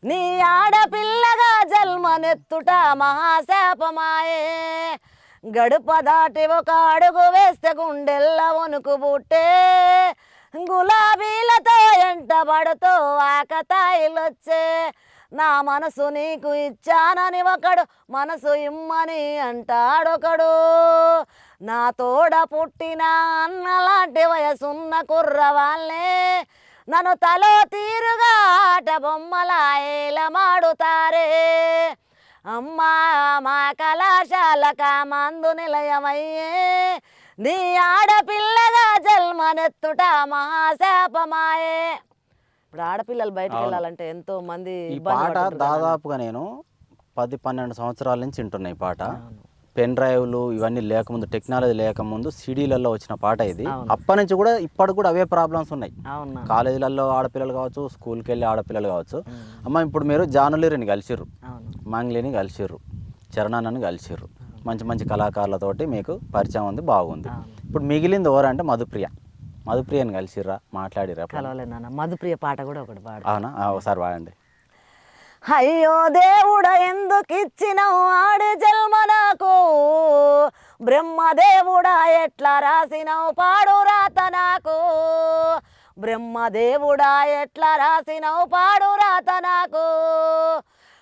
నీ ఆడపిల్లగా జన్మనెత్తుట మహాశాపమాయే గడుప దాటి ఒక అడుగు వేస్తే గుండెల్ల వణుకు బుట్టే గులాబీలతో ఎంటబడుతూ ఆకతాయిలొచ్చే నా మనసు నీకు ఇచ్చానని ఒకడు మనసు ఇమ్మని అంటాడొకడు నా తోడ పుట్టిన అన్నలాంటి వయసున్న కుర్రవాళ్ళే నన్ను తలో తీరుగా ఆట బొమ్మలాయేల మాడుతారే అమ్మా మా కళాశాల కామందు నిలయమయ్యే నీ ఆడపిల్లగా జన్మనెత్తుట మహాశాపమాయే. ఇప్పుడు ఆడపిల్లలు బయటకు వెళ్ళాలంటే ఎంతో మంది ఈ పాట దాదాపుగా నేను 10-12 సంవత్సరాల నుంచి వింటున్నా ఈ పాట. పెన్ డ్రైవ్లు ఇవన్నీ లేకముందు టెక్నాలజీ లేకముందు సీడీలలో వచ్చిన పాట ఇది. అప్పటి నుంచి కూడా ఇప్పటికి కూడా అవే ప్రాబ్లమ్స్ ఉన్నాయి. కాలేజీలలో ఆడపిల్లలు కావచ్చు, స్కూల్కి వెళ్ళి ఆడపిల్లలు కావచ్చు. అమ్మ ఇప్పుడు మీరు జానులీరిని కలిసిర్రు, మంగ్లీని కలిసిర్రు, చరణాన్ని కలిసిర్రు, మంచి మంచి కళాకారులతోటి మీకు పరిచయం ఉంది, బాగుంది. ఇప్పుడు మిగిలింది ఎవరంటే మధుప్రియని కలిసిర్రా, మాట్లాడిరా? కలవలేదన్న. మధుప్రియ పాట కూడా ఒకటి పాడు. అవునా? ఒకసారి పాడండి. అయ్యో దేవుడ ఎందుకు ఇచ్చినవు ఆడి జన్మ నాకు బ్రహ్మదేవుడా ఎట్లా రాసినవు పాడు రాత నాకు బ్రహ్మదేవుడా ఎట్లా రాసినవు పాడు రాత నాకు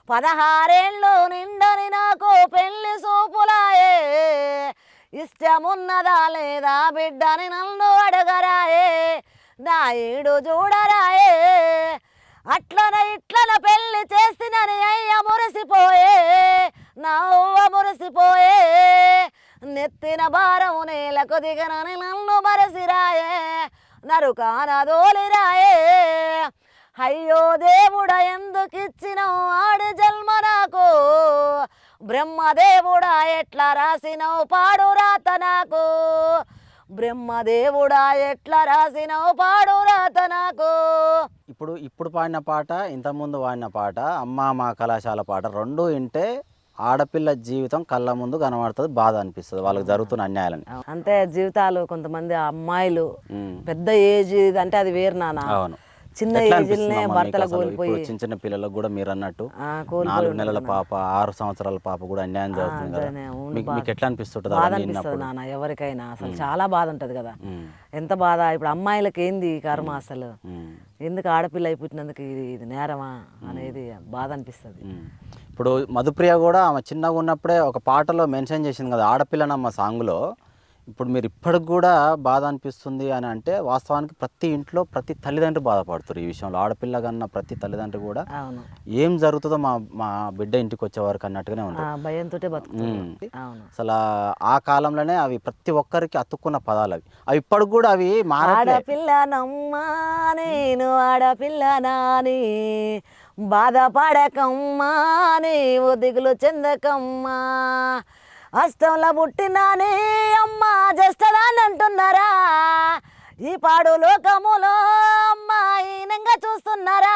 16 ఏళ్ళు నిండని నాకు పెళ్లి సూపులాయే ఇష్టమున్నదా లేదా బిడ్డని నన్ను అడగరాయే నా ఈడు చూడరాయే అట్లన ఇట్లన పెళ్లి చేసినని అయ్య మురిసిపోయే నవ్వ మురిసిపోయే నెత్తిన భారము నేలకు దిగనని నన్ను మరసిరాయే నరుకాన దోలిరాయే అయ్యో దేవుడ ఎందుకు ఇచ్చినవు ఆడి జన్మ నాకు బ్రహ్మదేవుడా ఎట్లా రాసినవు పాడు రాత నాకు బ్రహ్మదేవుడా ఎట్లా రాసినవు పాడు రాత నాకు. ఇప్పుడు పాడిన పాట ఇంతకుముందు పాడిన పాట అమ్మ మా కళాశాల పాట రెండు వింటే ఆడపిల్ల జీవితం కళ్ళ ముందు కనబడుతుంది, బాధ అనిపిస్తుంది వాళ్ళకి జరుగుతున్న అన్యాయాలని. అంటే జీవితాలు కొంతమంది అమ్మాయిలు పెద్ద ఏజ్ అంటే అది వేరు నాన్న. అవును. చిన్న ఎట్లా ఏజ్లనే అనిపిస్తుంది అమ్మా మీకు భర్తలు అసలు? కోల్పోయి ఇప్పుడు చిన్న చిన్న పిల్లలకు కూడా మీరు అన్నట్టు కోల్పోయి 4 నెలల పాప 6 సంవత్సరాల పాప కూడా అన్యాయం జరుగుతుంది కదా, మీకు ఎట్లా అనిపిస్తుంటుంది బాధ అవన్నీ అనిపిస్తుంది విన్నప్పుడు? నాన్న. ఎవరికైనా అసలు చాలా బాధ ఉంటది కదా. ఉమ్. ఎంత బాధ. ఇప్పుడు అమ్మాయిలకి ఏంది ఈ కర్మ అసలు, ఉమ్. ఎందుకు ఆడపిల్ల అయి పుట్టినందుకు ఇది నేరమా అనేది బాధ అనిపిస్తుంది. ఇప్పుడు మధుప్రియ కూడా ఆమె చిన్నగా ఉన్నప్పుడే ఒక పాటలో మెన్షన్ చేసింది కదా ఆడపిల్లనమ్మ సాంగ్లో. ఇప్పుడు మీరు ఇప్పటికి కూడా బాధ అనిపిస్తుంది అని అంటే వాస్తవానికి ప్రతి ఇంట్లో ప్రతి తల్లిదండ్రులు బాధపడుతారు ఈ విషయంలో. ఆడపిల్ల కన్నా ప్రతి తల్లిదండ్రులు కూడా అవును, ఏం జరుగుతుందో మా మా బిడ్డ ఇంటికి వచ్చే వరకు అన్నట్టుగానే ఉంటుంది. భయంతో బతుకుతుంది. అవును. అసలు ఆ కాలంలోనే అవి ప్రతి ఒక్కరికి అతుక్కున్న పదాలు అవి ఇప్పటికి కూడా అవి మారట్లే. ఆడపిల్లనమ్మా నేను ఆడపిల్లనాని, బాధపడకమ్మా నీవు దిగులు చెందకమ్మా, అష్టంలో పుట్టినానే అమ్మా చేస్తదాన్ని అంటున్నారా, ఈ పాడు లోకములో అమ్మా ఈనంగా చూస్తున్నారా,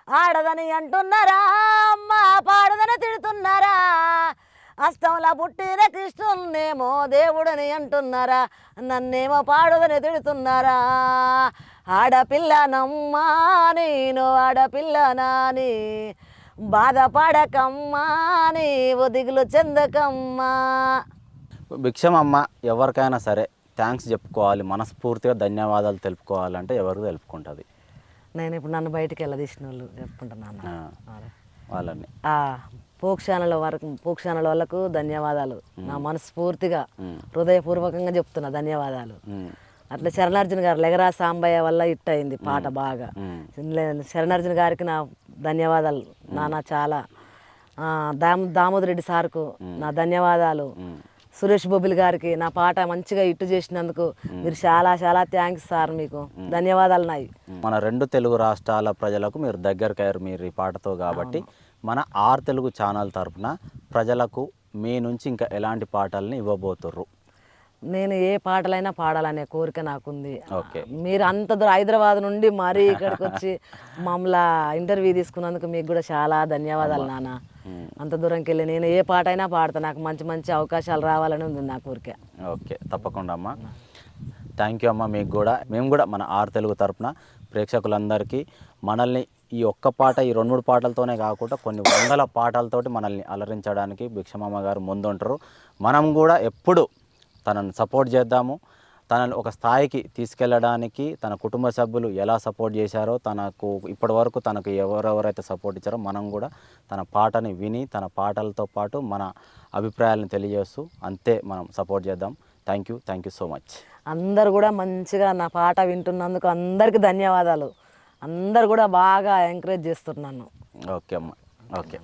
ఆడదని అంటున్నారా అమ్మా పాడదని తిడుతున్నారా, అష్టంలో పుట్టిన కృష్ణునేమో దేవుడని అంటున్నారా, నన్నేమో పాడుదని తిడుతున్నారా, ఆడపిల్లనమ్మా నేను ఆడపిల్లనాని, బాధపడకమ్మా నీవు దిగులు చెందకమ్మా. భిక్షమమ్మ ఎవరికైనా సరే థ్యాంక్స్ చెప్పుకోవాలి, మనస్ఫూర్తిగా ధన్యవాదాలు తెలుపుకోవాలంటే ఎవరికి తెలుపుకుంటుంది? నేను ఇప్పుడు నన్ను బయటికి వెళ్ళదీసిన వాళ్ళు చెప్పుకుంటున్నాను. వాళ్ళని పోక్షానల వాళ్ళకు ధన్యవాదాలు, నా మనస్ఫూర్తిగా హృదయపూర్వకంగా చెప్తున్నా ధన్యవాదాలు. అట్లా శరణార్జున గారు లెగరా సాంబయ్య వల్ల హిట్ అయింది పాట బాగా. శరణార్జున గారికి నా ధన్యవాదాలు నాన్న చాలా. దామోదరెడ్డి సార్కు నా ధన్యవాదాలు. సురేష్ బొబ్బిలి గారికి నా పాట మంచిగా హిట్ చేసినందుకు మీరు చాలా చాలా థ్యాంక్స్ సార్, మీకు ధన్యవాదాలు నాయి. మన 2 తెలుగు రాష్ట్రాల ప్రజలకు మీరు దగ్గరకయ్యారు మీరు ఈ పాటతో కాబట్టి మన ఆర్ తెలుగు ఛానల్ తరఫున ప్రజలకు మీ నుంచి ఇంకా ఎలాంటి పాటల్ని ఇవ్వబోతుర్రు? నేను ఏ పాటలైనా పాడాలనే కోరిక నాకుంది. ఓకే. మీరు అంత దూరం హైదరాబాద్ నుండి మరీ ఇక్కడికి వచ్చి మమ్మల్ని ఇంటర్వ్యూ తీసుకున్నందుకు మీకు కూడా చాలా ధన్యవాదాలు నాన్న. అంత దూరంకి వెళ్ళి నేను ఏ పాట అయినా పాడతాను, నాకు మంచి మంచి అవకాశాలు రావాలని ఉంది నా కోరిక. ఓకే, తప్పకుండా అమ్మ. థ్యాంక్ యూ అమ్మ. మీకు కూడా మేము కూడా మన ఆర్ తెలుగు తరఫున ప్రేక్షకులందరికీ మనల్ని ఈ ఒక్క పాట ఈ 2-3 పాటలతోనే కాకుండా కొన్ని వందల పాటలతోటి మనల్ని అలరించడానికి భిక్షమమ్మ గారు ముందుంటారు. మనం కూడా ఎప్పుడు తనను సపోర్ట్ చేద్దాము. తనను ఒక స్థాయికి తీసుకెళ్ళడానికి తన కుటుంబ సభ్యులు ఎలా సపోర్ట్ చేశారో, తనకు ఇప్పటివరకు తనకు ఎవరెవరైతే సపోర్ట్ ఇచ్చారో మనం కూడా తన పాటని విని తన పాటలతో పాటు మన అభిప్రాయాలను తెలియజేస్తూ అంతే మనం సపోర్ట్ చేద్దాం. Thank you so much. అందరు కూడా మంచిగా నా పాట వింటున్నందుకు అందరికీ ధన్యవాదాలు. అందరు కూడా బాగా ఎంకరేజ్ చేస్తున్నాను. ఓకే అమ్మ. ఓకే.